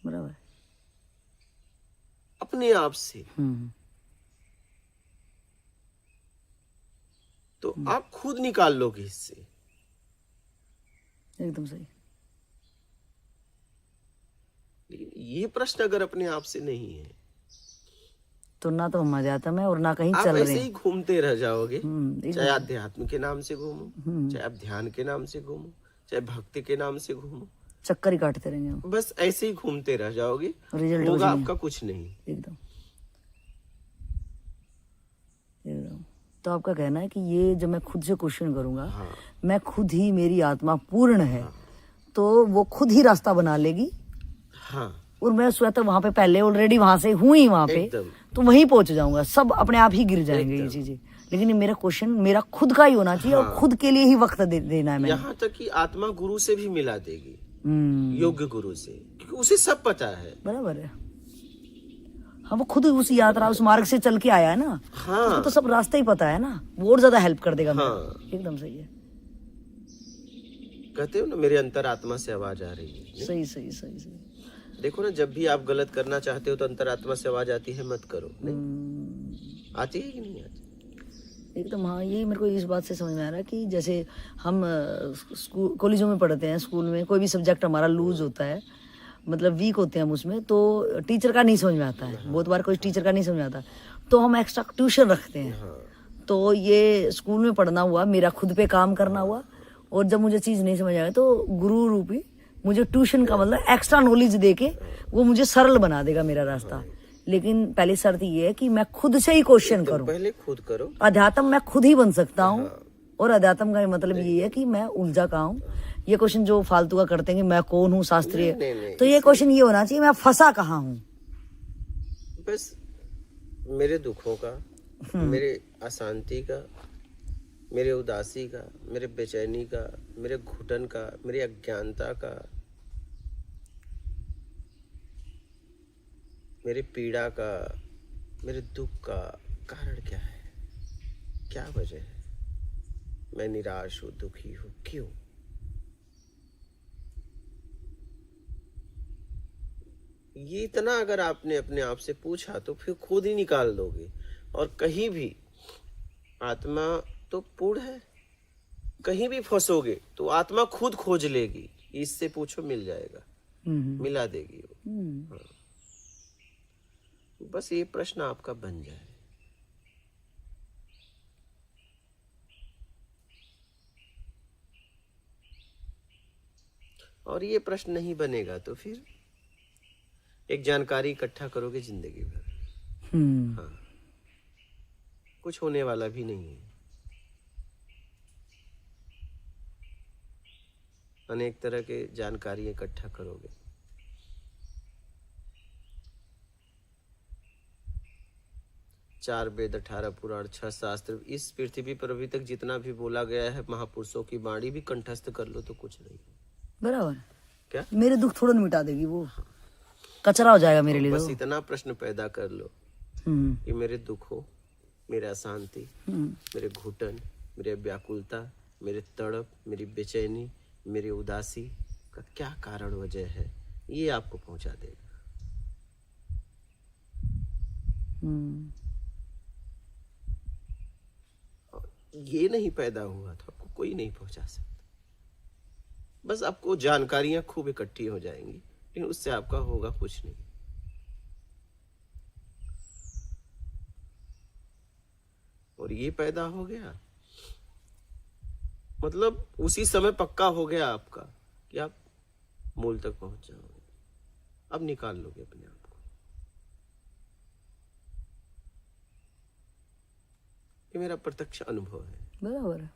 बराबर। अपने आप से तो आप खुद निकाल लोगे इससे। एकदम सही। लेकिन ये प्रश्न अगर अपने आप से नहीं है तो ना तो हम अध्यात्म है और ना कहीं आप चल रहे ऐसे हैं। ही घूमते रह जाओगे। एकदम। चाहे अध्यात्म के नाम से घूमो, चाहे आप ध्यान के नाम से घूमो, चाहे भक्ति के नाम से घूमो, चक्कर ही काटते रहेंगे हम। बस ऐसे ही घूमते रह जाओगे। रिजल्ट होगा कुछ नहीं। आपका कुछ नहीं। एकदम एकदम। तो आपका कहना है कि ये जब मैं खुद से क्वेश्चन करूंगा, हाँ। मैं खुद ही, मेरी आत्मा पूर्ण है, तो वो खुद ही रास्ता बना लेगी। हाँ, और मैं स्वतः वहां पे पहले ऑलरेडी वहां से हूं ही वहां पे, एकदम। तो वहीं पहुंच जाऊंगा। सब अपने आप ही गिर जाएंगे ये एकदम। चीजें। लेकिन ये मेरा क्वेश्चन मेरा खुद का ही होना चाहिए। हाँ। और खुद के लिए ही वक्त देना है मैंने। यहाँ तक कि आत्मा गुरु से भी मिला देगी, हम्म, योग्य गुरु से, क्योंकि उसे सब पता है। बराबर है। हाँ, वो खुद उस यात्रा, उस मार्ग से चल के आया है ना। हाँ। उसको तो सब रास्ता ही पता है ना। वो और ज्यादा हेल्प कर देगा मेरा। हाँ। एकदम सही है। कहते हो ना मेरे अंतर आत्मा से आवाज आ रही है। सही सही सही सही। देखो ना, जब भी आप गलत करना चाहते हो तो अंतरात्मा से आवाज आती है मत करो, नहीं आती है कि नहीं आती? एकदम। हाँ, यही मेरे को इस बात से समझ में आ रहा है कि जैसे हम स्कूल कॉलेजों में पढ़ते हैं, स्कूल में कोई भी सब्जेक्ट हमारा लूज होता है, मतलब वीक होते हैं हम उसमें, तो टीचर का नहीं समझ में आता है। बहुत बार कोई टीचर का नहीं समझ में आता, तो हम एक्स्ट्रा ट्यूशन रखते हैं। हाँ, तो ये स्कूल में पढ़ना हुआ, मेरा खुद पे काम करना हुआ, और जब मुझे चीज़ नहीं समझ आया तो गुरु रूपी मुझे ट्यूशन का मतलब एक्स्ट्रा नॉलेज दे के वो मुझे सरल बना देगा मेरा रास्ता। लेकिन पहली शर्त ये है कि मैं खुद से ही क्वेश्चन तो करूं। पहले खुद करो। अध्यात्म मैं खुद ही बन सकता हूँ। और अध्यात्म का मतलब ये है कि मैं उलझा कहाँ हूँ। ये क्वेश्चन जो फालतू का करते हैं कि मैं कौन हूँ शास्त्रीय, नहीं, तो ये क्वेश्चन ये होना चाहिए मैं फंसा कहाँ हूँ। बस मेरे दुखों का, मेरे अशांति का, मेरे उदासी का, मेरे बेचैनी का, मेरे घुटन का, मेरी अज्ञानता का, मेरी पीड़ा का, मेरे दुख का कारण क्या है? क्या वजह है? मैं निराश हूँ, दुखी हूँ, क्यों? ये इतना अगर आपने अपने आप से पूछा तो फिर खुद ही निकाल दोगे। और कहीं भी आत्मा तो पूर्ण है, कहीं भी फंसोगे तो आत्मा खुद खोज लेगी, इससे पूछो मिल जाएगा, मिला देगी वो। हाँ। बस ये प्रश्न आपका बन जाए। और ये प्रश्न नहीं बनेगा तो फिर एक जानकारी इकट्ठा करोगे जिंदगी भर। हाँ, कुछ होने वाला भी नहीं है। अनेक तरह के जानकारी इकट्ठा करोगे। चार वेद, 18 पुराण, 6 शास्त्र, इस पृथ्वी पर अभी तक जितना भी बोला गया है महापुरुषों की वाणी भी कंठस्थ कर लो तो कुछ नहीं। बराबर। क्या मेरे दुख थोड़ा नहीं मिटा देगी वो, कचरा हो जाएगा मेरे लिए। बस इतना प्रश्न पैदा कर लो कि मेरे दुख हो, मेरे अशांति, मेरे घुटन, मेरे व्याकुलता, मेरे तड़प, मेरी बेचैनी, मेरी उदासी का क्या कारण वजह है, ये आपको पहुंचा देगा। ये नहीं पैदा हुआ तो आपको कोई नहीं पहुंचा सकता। बस आपको जानकारियां खूब इकट्ठी हो जाएंगी, लेकिन उससे आपका होगा कुछ नहीं। और ये पैदा हो गया मतलब उसी समय पक्का हो गया आपका कि आप मूल तक पहुंच जाओगे। अब निकाल लोगे अपने आप को। ये मेरा प्रत्यक्ष अनुभव है। बराबर है।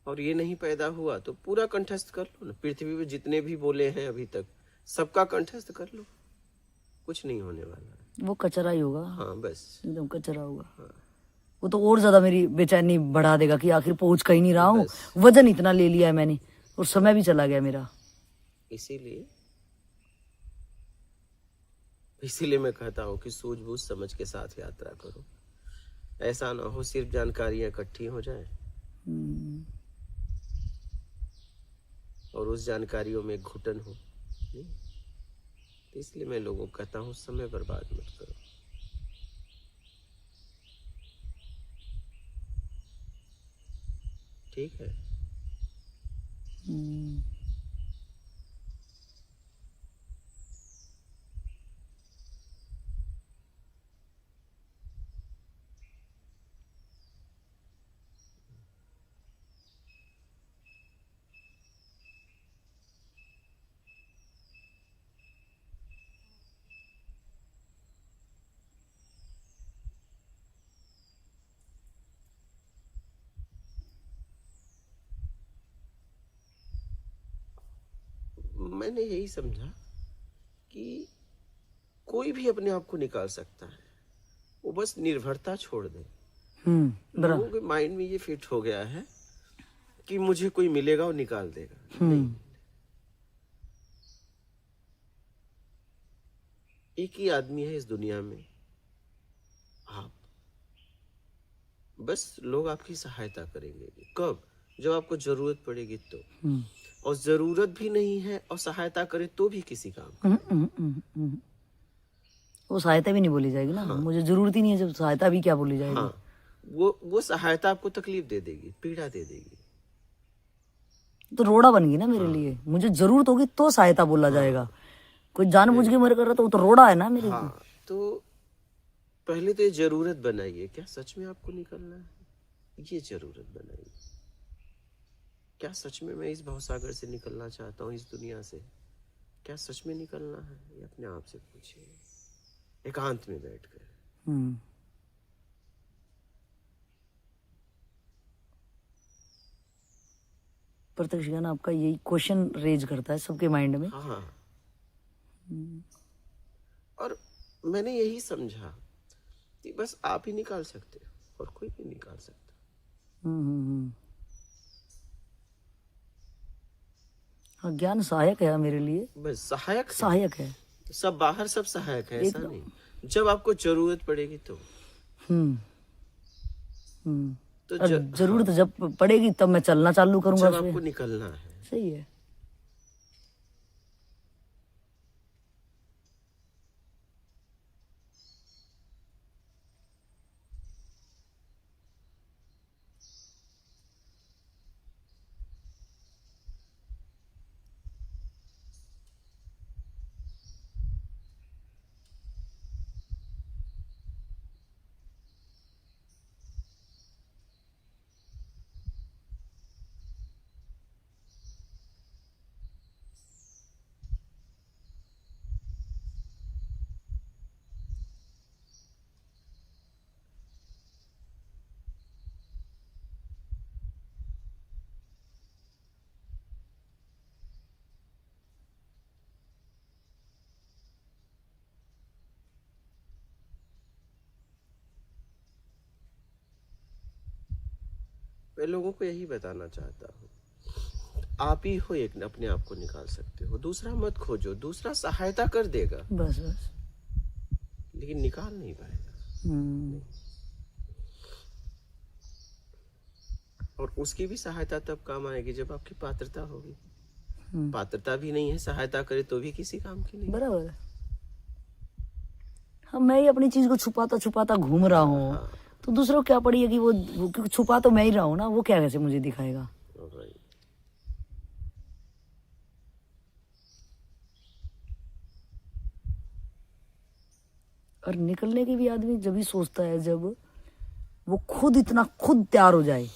और ये नहीं पैदा हुआ तो पूरा कंठस्थ कर लो ना। पृथ्वी पे जितने भी बोले हैं अभी तक सबका कंठस्थ कर लो, कुछ नहीं होने वाला है। वो कचरा ही होगा। हाँ बस एकदम कचरा होगा। हाँ। वो तो और ज्यादा मेरी बेचैनी बढ़ा देगा कि आखिर पहुंच कहीं नहीं रहा हूँ, वजन इतना ले लिया है मैंने और समय भी चला गया मेरा। इसीलिए मैं कहता हूँ कि सूझबूझ समझ के साथ यात्रा करो। ऐसा ना हो सिर्फ जानकारियां इकट्ठी हो जाए और उस जानकारियों में घुटन हो। तो इसलिए मैं लोगों को कहता हूँ समय बर्बाद मत करो। ठीक है। मैंने यही समझा कि कोई भी अपने आप को निकाल सकता है, वो बस निर्भरता छोड़ दे। लोगों के माइंड में ये फिट हो गया है कि मुझे कोई मिलेगा और निकाल देगा। नहीं, एक ही आदमी है इस दुनिया में, आप। बस लोग आपकी सहायता करेंगे। कब? जब आपको जरूरत पड़ेगी तो। और जरूरत भी नहीं है और सहायता करे तो भी किसी काम वो सहायता भी नहीं बोली जाएगी ना। मुझे जरूरत ही नहीं है, जब सहायता भी क्या बोली जाएगी। हाँ, वो सहायता आपको तकलीफ दे देगी, पीड़ा दे देगी, तो रोड़ा बन गई ना मेरे लिए। मुझे जरूरत होगी तो सहायता बोला जाएगा। कोई जानबूझ के मर कर रहा तो वो तो रोड़ा है ना मेरे लिए। तो पहले तो ये जरूरत बनाइए, क्या सच में आपको निकलना है? ये जरूरत बनाइए, क्या सच में मैं इस भवसागर से निकलना चाहता हूँ, इस दुनिया से? क्या सच में निकलना है? ये अपने आप से पूछिए, एकांत में बैठकर। प्रत्यक्ष ज्ञान आपका यही क्वेश्चन रेज करता है सबके माइंड में। हाँ। और मैंने यही समझा कि बस आप ही निकाल सकते हो और कोई नहीं निकाल सकता। हाँ, ज्ञान सहायक है मेरे लिए। बस सहायक है। सब बाहर सब सहायक है, ऐसा नहीं। जब आपको जरूरत पड़ेगी तो तो जरूरत जब पड़ेगी तब मैं चलना चालू करूंगा। जब आपको निकलना है। सही है। मैं लोगों को यही बताना चाहता हूँ, आप ही हो एक अपने आप को निकाल सकते हो, दूसरा मत खोजो, दूसरा सहायता कर देगा बस बस। लेकिन निकाल नहीं पाएगा। हम्म। और उसकी भी सहायता तब काम आएगी जब आपकी पात्रता होगी। हम्म। पात्रता भी नहीं है, सहायता करे तो भी किसी काम की नहीं। बराबर है। हाँ, मैं ही अपनी चीज को छुपाता छुपाता घूम रहा हूँ, हाँ, तो दूसरों को क्या पड़ी है कि वो क्योंकि छुपा तो मैं ही रहा हूँ ना, वो क्या कैसे मुझे दिखाएगा। right. और निकलने की भी आदमी जब भी सोचता है जब वो खुद इतना खुद तैयार हो जाए।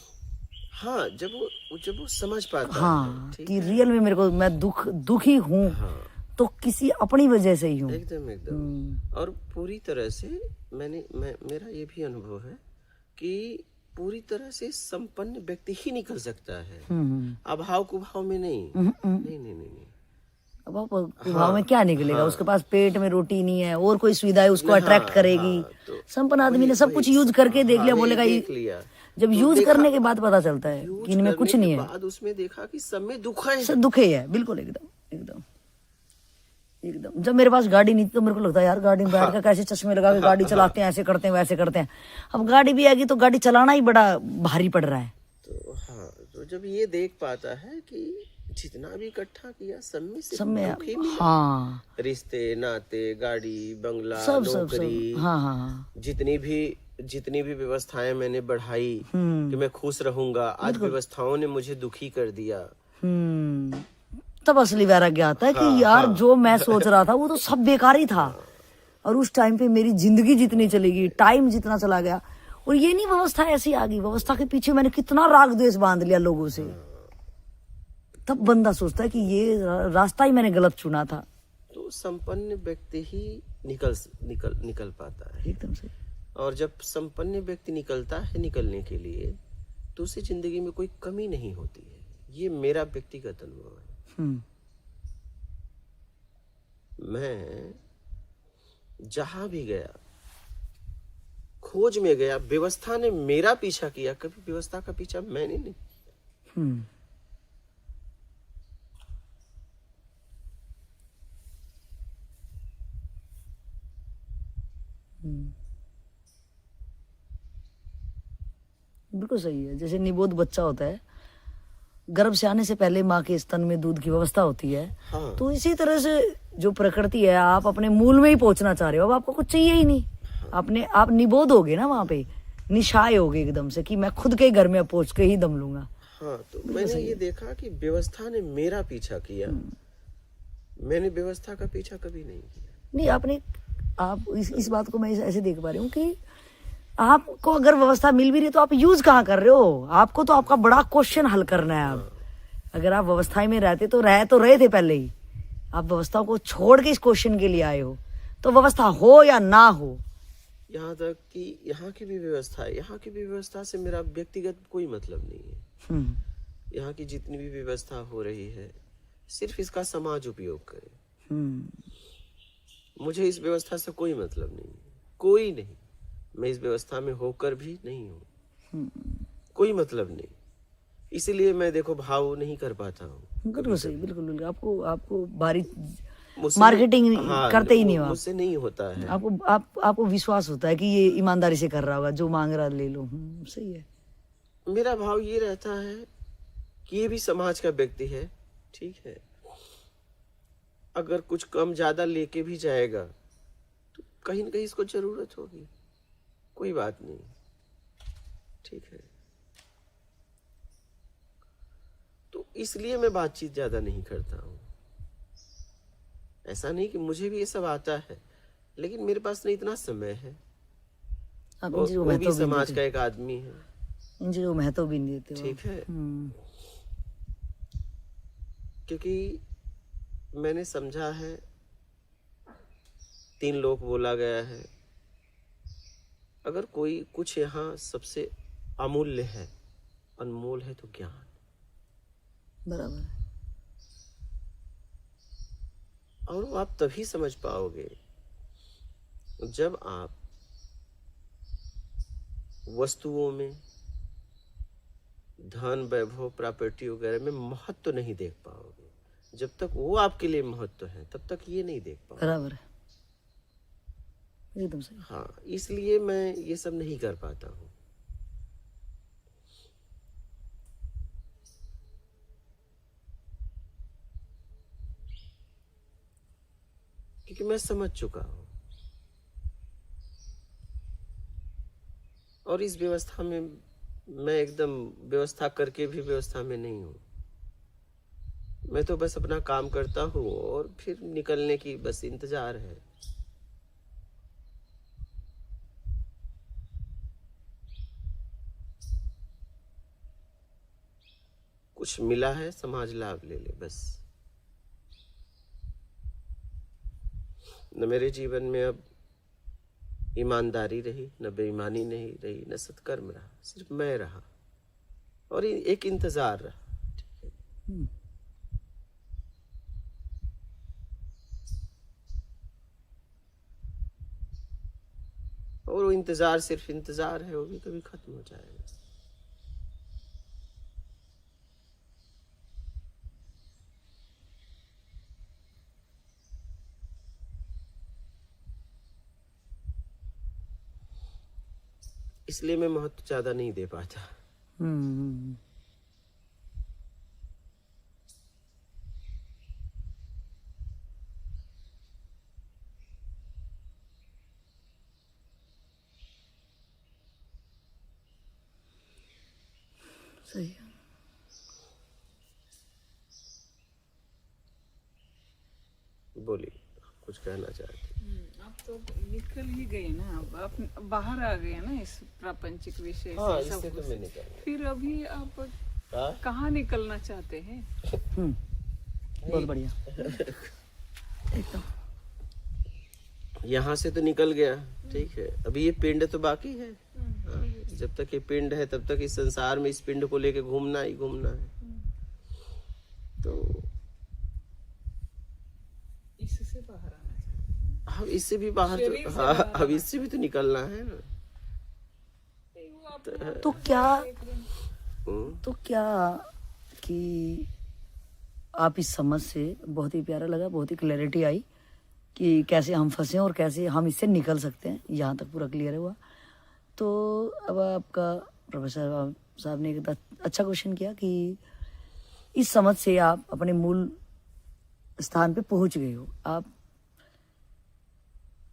हाँ, जब वो समझ पाता है, हाँ, ठीक कि है? रियल में मेरे को मैं दुखी हूँ, हाँ, तो किसी अपनी वजह से ही हूँ। एकदम एकदम। और पूरी तरह से मेरा ये भी अनुभव है कि पूरी तरह से संपन्न व्यक्ति ही निकल सकता है, अभाव कुभाव में नहीं। नहीं नहीं नहीं नहीं। अब आप भाव में क्या निकलेगा, उसके पास पेट में रोटी नहीं है और कोई सुविधा है उसको अट्रैक्ट करेगी। तो संपन्न आदमी ने सब कुछ यूज करके देख लिया, बोलेगा देख लिया। जब यूज करने के बाद पता चलता है कि इनमें कुछ नहीं है। बाद उसमें देखा कि सब में दुख है। सब दुख ही है, बिल्कुल एकदम एकदम एकदम। जब मेरे पास गाड़ी नहीं थी तो मेरे को लगता है यार गाड़ी में बैठ कर कैसे चश्मे लगा के गाड़ी चलाते हैं, ऐसे करते हैं वैसे करते हैं। अब गाड़ी भी आएगी तो गाड़ी चलाना ही बड़ा भारी पड़ रहा है। तो हाँ, तो जब ये देख पाता है कि जितना भी इकट्ठा किया सब में सिर्फ सब में दुख ही मिला। हाँ, रिश्ते नाते, गाड़ी बंगला, सब सब नौकरी, सब। हाँ हाँ हाँ। जितनी भी व्यवस्थाएं मैंने बढ़ाई कि मैं खुश रहूंगा, आज व्यवस्थाओं ने मुझे दुखी कर दिया। तब असली वैराग्य आता है कि यार जो मैं सोच रहा था वो तो सब बेकार ही था। और उस टाइम पे मेरी जिंदगी जितनी चलेगी, टाइम जितना चला गया, और ये नहीं व्यवस्था ऐसी आ गई, व्यवस्था के पीछे मैंने कितना राग द्वेष बांध लिया लोगों से। तब बंदा सोचता है कि ये रास्ता ही मैंने गलत चुना था। तो संपन्न व्यक्ति ही निकल पाता है। एकदम से। और जब संपन्न व्यक्ति निकलता है निकलने के लिए, तो उसे जिंदगी में कोई कमी नहीं होती है। ये मेरा व्यक्तिगत अनुभव है। मैं जहां भी गया, खोज में गया, व्यवस्था ने मेरा पीछा किया, कभी व्यवस्था का पीछा मैंने नहीं। बिल्कुल सही है। जैसे निबोध बच्चा होता है, गर्भ से आने से पहले माँ के स्तन में दूध की व्यवस्था होती है। हाँ। तो इसी तरह से जो प्रकृति है, आप अपने मूल में ही पहुंचना चाह रहे हो, अब आपको कुछ चाहिए ही नहीं। आप निबोध होगे ना, वहां पे निशाय होगे एकदम से कि मैं खुद के घर में पहुंच के ही दम लूंगा। हाँ, तो मैंने ये देखा कि व्यवस्था ने मेरा पीछा किया, मैंने व्यवस्था का पीछा कभी नहीं किया। नहीं, आप इस बात को मैं ऐसे देख पा रही हूँ कि आपको अगर व्यवस्था मिल भी रही है तो आप यूज कहाँ कर रहे हो। आपको तो आपका बड़ा क्वेश्चन हल करना है। आप अगर आप व्यवस्था में रहते तो रहे थे पहले ही, आप व्यवस्था को छोड़ के इस क्वेश्चन के लिए आए हो। तो व्यवस्था हो या ना हो, यहाँ तक कि यहाँ की भी व्यवस्था है, यहाँ की भी व्यवस्था से मेरा व्यक्तिगत कोई मतलब नहीं है। यहाँ की जितनी भी व्यवस्था हो रही है, सिर्फ इसका समाज उपयोग करे। मुझे इस व्यवस्था से कोई मतलब नहीं, कोई नहीं। मैं इस व्यवस्था में होकर भी नहीं हूँ, कोई मतलब नहीं। इसीलिए मैं देखो भाव नहीं कर पाता हूँ। बिल्कुल सही, बिल्कुल। आपको भारी मार्केटिंग करते ही नहीं हो, मुझसे नहीं होता है। आपको विश्वास होता है कि ये ईमानदारी से कर रहा होगा, जो मांग रहा ले लो। सही है। मेरा भाव ये रहता है कि ये भी समाज का व्यक्ति है, ठीक है। अगर कुछ कम ज्यादा लेके भी जाएगा तो कहीं न कहीं इसको जरूरत होगी, कोई बात नहीं, ठीक है। तो इसलिए मैं बातचीत ज्यादा नहीं करता हूँ। ऐसा नहीं कि मुझे भी ये सब आता है, लेकिन मेरे पास नहीं इतना समय है। वो भी समाज का एक आदमी है, इन चीजों को महत्व भी नहीं देते, ठीक है। क्योंकि मैंने समझा है, 3 लोग बोला गया है, अगर कोई कुछ यहाँ सबसे अमूल्य है, अनमोल है, तो ज्ञान। बराबर है। और वो आप तभी समझ पाओगे जब आप वस्तुओं में, धन वैभव प्रॉपर्टी वगैरह में महत्व तो नहीं देख पाओगे। जब तक वो आपके लिए महत्व है तब तक ये नहीं देख पाओगे। बराबर है, एकदम सही। हाँ, इसलिए मैं ये सब नहीं कर पाता हूँ। क्योंकि मैं समझ चुका हूँ और इस व्यवस्था में मैं एकदम व्यवस्था करके भी व्यवस्था में नहीं हूँ। मैं तो बस अपना काम करता हूँ और फिर निकलने की बस इंतजार है। कुछ मिला है, समाज लाभ ले ले बस। न मेरे जीवन में अब ईमानदारी रही, न बेईमानी नहीं रही, न सत्कर्म रहा, सिर्फ मैं रहा और एक इंतजार रहा। ठीक है, और वो इंतजार सिर्फ इंतजार है, वो भी कभी खत्म हो जाएगा। इसलिए मैं महत्व ज्यादा नहीं दे पाता। हम्म। सही है। बोलिए, कुछ कहना चाहते हैं? आप तो निकल ही गए ना, अब आप बाहर आ गए ना इस प्रापंचिक विषय हाँ, से सब इससे तो कुछ। मैं निकल फिर अभी आप हाँ? कहाँ निकलना चाहते हैं? बहुत बढ़िया, एकदम। यहाँ से तो निकल गया, ठीक है। अभी ये पिंड तो बाकी है। हाँ, जब तक ये पिंड है तब तक इस संसार में इस पिंड को लेके घूमना ही घूमना है। तो इससे बाहर आना चाहते अब इससे भी बाहर शरीर तो से हाँ, बाहर अब इससे भी तो निकलना है ना। हैं। तो क्या हम्म, तो क्या कि आप इस समझ से बहुत ही प्यारा लगा, बहुत ही क्लैरिटी आई कि कैसे हम फंसे और कैसे हम इससे निकल सकते हैं। यहाँ तक पूरा क्लियर हुआ। तो अब आपका प्रोफेसर साहब ने एक अच्छा क्वेश्चन किया कि इस समझ से आप अपने मूल स्थान पे पहुंच गए हो, आप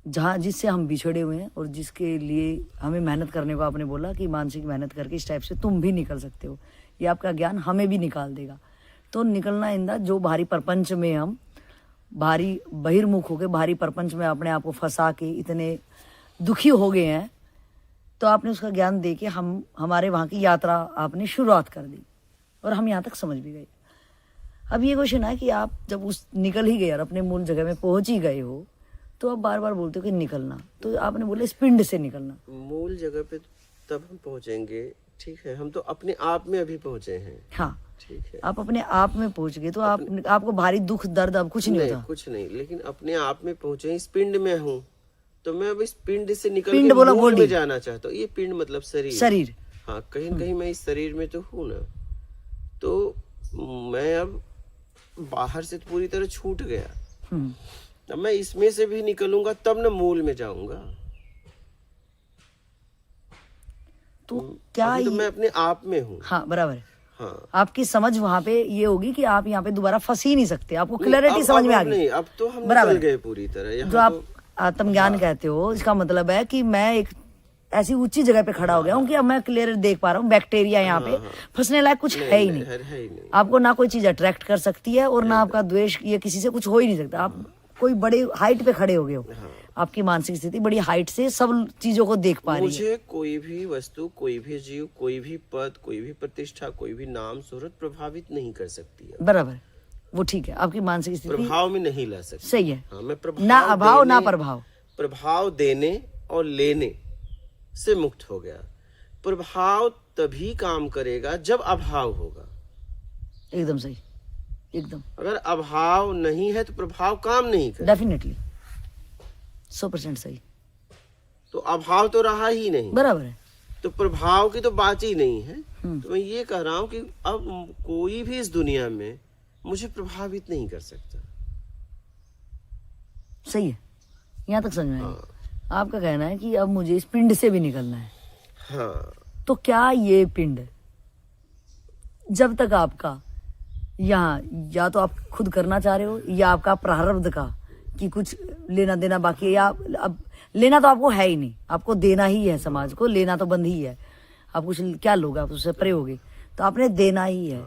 जहाँ जिससे हम बिछड़े हुए हैं और जिसके लिए हमें मेहनत करने को आपने बोला कि मानसिक मेहनत करके इस टाइप से तुम भी निकल सकते हो। ये आपका ज्ञान हमें भी निकाल देगा। तो निकलना इंदा जो भारी प्रपंच में हम भारी बहिर्मुख होके भारी प्रपंच में अपने आप को फंसा के इतने दुखी हो गए हैं, तो आपने उसका ज्ञान दे के हमारे वहाँ की यात्रा आपने शुरुआत कर दी और हम यहाँ तक समझ भी गए। अब ये क्वेश्चन है कि आप जब उस निकल ही गए और अपने मूल जगह में पहुंच ही गए हो, तो आप बार बार बोलते हो कि निकलना, तो आपने बोला इस पिंड से निकलना। मूल जगह पे तब हम पहुंचेंगे, ठीक है। हम तो अपने आप में अभी पहुंचे हैं। हाँ, ठीक है। आप अपने आप में पहुंच गए तो आपको भारी दुख दर्द अब कुछ नहीं होता। कुछ नहीं, लेकिन अपने आप में पहुंचे। इस पिंड में हूँ तो मैं अब इस पिंड से निकल पिंड के बोला मूल बॉडी। में जाना चाहता हूँ। ये पिंड मतलब शरीर। हाँ, कहीं न कहीं मैं इस शरीर में तो हूँ ना, तो मैं अब बाहर से तो पूरी तरह छूट गया। अब मैं इसमें से भी निकलूंगा तब न मूल में जाऊंगा। तो क्या अभी तो मैं अपने आप में हूँ। हाँ, बराबर है। हाँ, आपकी समझ वहां पे ये होगी कि आप यहाँ पे दोबारा फंस ही नहीं सकते। आपको क्लैरिटी समझ में आ गई। नहीं, अब तो हम बराबर निकल गए पूरी तरह। यहाँ जो आप तो आत्मज्ञान कहते हो, इसका मतलब है कि मैं एक ऐसी ऊंची जगह पे खड़ा हो गया हूँ कि अब मैं क्लियर देख पा रहा हूँ बैक्टीरिया यहाँ पे फंसने लायक कुछ है ही नहीं। है ही नहीं। आपको ना कोई चीज अट्रैक्ट कर सकती है और ना आपका द्वेष ये किसी से कुछ हो ही नहीं सकता। आप कोई बड़ी हाइट पे खड़े हो गए हो। आपकी मानसिक स्थिति बड़ी हाइट से सब चीजों को देख पा रही है। मुझे कोई भी वस्तु, कोई भी जीव, कोई भी पद, कोई भी प्रतिष्ठा, कोई भी नाम शोहरत प्रभावित नहीं कर सकती है। बराबर, वो ठीक है। आपकी मानसिक स्थिति प्रभाव में नहीं ला सकती। सही है। हाँ, मैं प्रभाव ना अभाव ना देने- प्रभाव। प्रभाव देने और लेने से मुक्त हो गया। प्रभाव तभी काम करेगा जब अभाव होगा। एकदम सही, एकदम अगर अभाव नहीं है तो प्रभाव काम नहीं करेगा। डेफिनेटली 100% सही। तो अभाव तो रहा ही नहीं। बराबर है। तो प्रभाव की तो बात ही नहीं है। तो मैं ये कह रहा हूँ कि अब कोई भी इस दुनिया में मुझे प्रभावित नहीं कर सकता। सही है, यहाँ तक समझ में आया। आपका कहना है कि अब मुझे इस पिंड से भी निकलना है। हाँ, तो क्या ये पिंड जब तक आपका यहाँ या तो आप खुद करना चाह रहे हो या आपका प्रारब्ध का कि कुछ लेना देना बाकी है, या अब लेना तो आपको है ही नहीं, आपको देना ही है समाज को, लेना तो बंद ही है। आप कुछ क्या लोगे, आप उससे परे होगे, तो आपने देना ही है।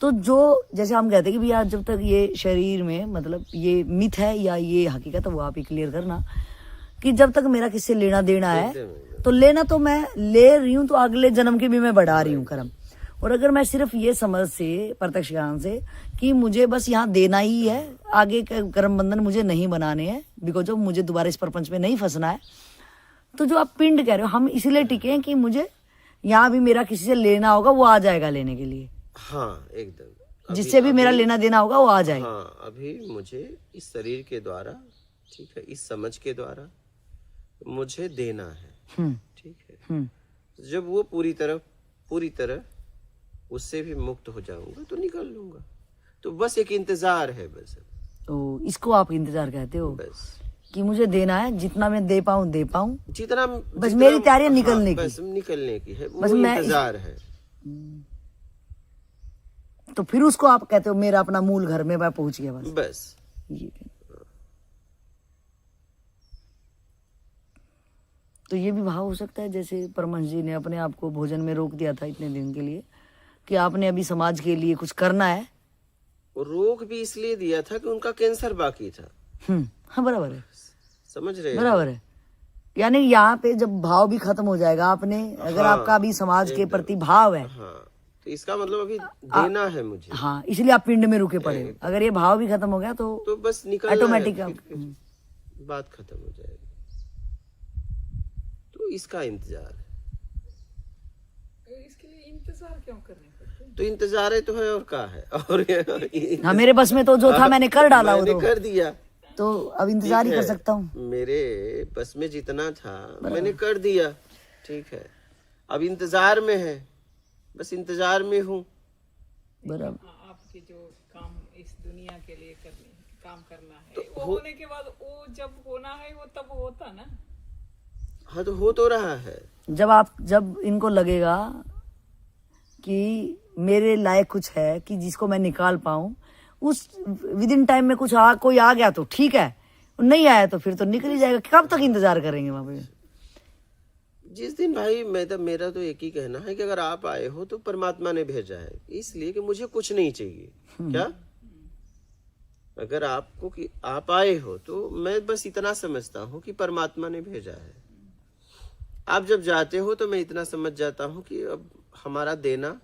तो जो जैसे हम कहते हैं कि भैया जब तक ये शरीर में मतलब ये मिथ है या ये हकीकत है, वो आप ही क्लियर करना कि जब तक मेरा किससे लेना देना है तो लेना तो मैं ले रही हूँ, तो अगले जन्म के भी मैं बढ़ा रही हूँ कर्म। और अगर मैं सिर्फ ये समझ से प्रत्यक्ष ज्ञान से कि मुझे बस यहाँ देना ही है, आगे के कर्म बंधन मुझे नहीं बनाने हैं, बिकॉज ऑफ मुझे दोबारा इस प्रपंच में नहीं फंसना है, तो जो आप पिंड कह रहे हो हम इसीलिए टिके हैं कि मुझे यहाँ भी मेरा किसी से लेना होगा, वो आ जाएगा लेने के लिए। हाँ, एकदम। जिससे भी मेरा लेना देना होगा वो आ जाएगा। हाँ, अभी मुझे इस शरीर के द्वारा, ठीक है, इस समझ के द्वारा मुझे देना है, ठीक है। जब वो पूरी तरह उससे भी मुक्त हो जाऊंगा तो निकल लूंगा। तो बस एक इंतजार है, बस। तो इसको आप इंतजार कहते हो बस कि मुझे देना है, जितना मैं दे पाऊं जितना बस मेरी तैयारी निकलने की, बस निकलने की है, बस वो मैं इंतजार है। तो फिर उसको आप कहते हो मेरा अपना मूल घर में मैं पहुंच गया, बस ये। तो ये भी भाव हो सकता है जैसे परमहंस जी ने अपने आप को भोजन में रोक दिया था इतने दिन के लिए कि आपने अभी समाज के लिए कुछ करना है। रोक भी इसलिए दिया था कि उनका कैंसर बाकी था। हाँ बराबर है, समझ रहे हैं? बराबर है। यानी यहाँ पे जब भाव भी खत्म हो जाएगा आपने, अगर आपका भी समाज के प्रति भाव है, हाँ, तो इसका मतलब अभी देना है मुझे। हाँ, इसलिए आप पिंड में रुके पड़े हो। अगर ये भाव भी खत्म हो गया तो बस निकलना ऑटोमेटिक है, फिर बात खत्म हो जाएगी। तो इसका इंतजार है। इसके लिए इंतजार क्यों करने पड़ते? तो इंतजार है तो है, और क्या है? और हाँ, मेरे बस में तो जो था मैंने कर डाला, वो मैंने तो कर दिया, तो अब इंतजार ही ठीक कर है। सकता हूँ। मेरे बस में जितना था मैंने कर दिया, ठीक है। अब इंतजार में है, बस इंतजार में हूँ। बराबर। आपके जो काम इस दुनिया के लिए काम करना है, वो होने के बाद वो जब होना है वो तब होता ना। हाँ, तो हो तो रहा है। जब इनको लगेगा कि मेरे लायक कुछ है कि जिसको मैं निकाल पाऊं, उस विद इन टाइम में कोई आ गया तो ठीक है, नहीं आया तो फिर तो निकल ही जाएगा। कब तक इंतजार करेंगे वहां पे? जिस दिन भाई मेरा तो एक ही कहना है कि अगर आप आए हो तो परमात्मा ने भेजा है, इसलिए कि मुझे कुछ नहीं चाहिए। क्या अगर आपको कि आप आए हो तो मैं बस इतना समझता हूँ कि परमात्मा ने भेजा है। आप जब जाते हो तो मैं इतना समझ जाता हूँ कि अब हमारा देना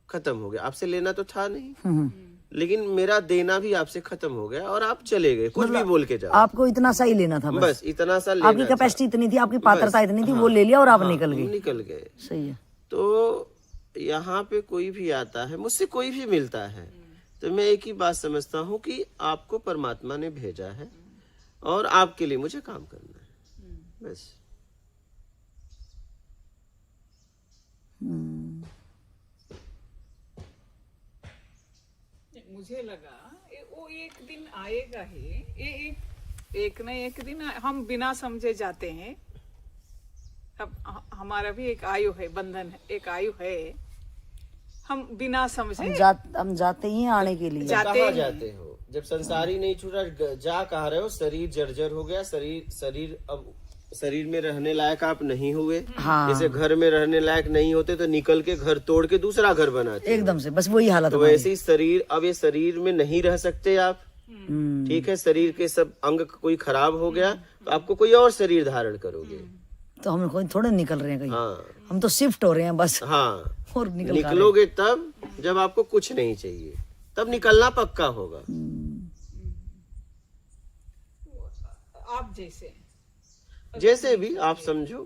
खत्म हो गया। आपसे लेना तो था नहीं, लेकिन मेरा देना भी आपसे खत्म हो गया और आप चले गए, कुछ भी बोल के जाओ। आपको इतना सा ही लेना था, बस इतना सा लेना आपकी कैपेसिटी इतनी थी, आपकी पात्रता इतनी थी, वो ले लिया और आप निकल गए। सही है। तो यहाँ पे कोई भी आता है, मुझसे कोई भी मिलता है, तो मैं एक ही बात समझता हूँ कि आपको परमात्मा ने भेजा है और आपके लिए मुझे काम करना है, बस। मुझे लगा वो एक दिन आएगा ही, एक न एक दिन हम बिना समझे जाते हैं। अब हमारा भी एक आयु है, बंधन है, एक आयु है, हम बिना समझे हम जाते ही हैं आने के लिए। कहाँ जाते हो? जब संसार ही नहीं छूटा, जा कहाँ रहे हो? शरीर जर्जर हो गया, शरीर अब शरीर में रहने लायक आप नहीं हुए। हाँ। जैसे घर में रहने लायक नहीं होते तो निकल के घर तोड़ के दूसरा घर बनाते एकदम से, बस वही हालत तो हमारी। वैसे ही शरीर, अब ये शरीर में नहीं रह सकते आप, ठीक है। शरीर के सब अंग कोई खराब हो गया तो आपको कोई और शरीर धारण करोगे। तो हम कोई थोड़े निकल रहे हैं कहीं, हाँ, हम तो शिफ्ट हो रहे हैं बस। हाँ, और निकलोगे तब जब आपको कुछ नहीं चाहिए, तब निकलना पक्का होगा। आप जैसे जैसे भी आप समझो।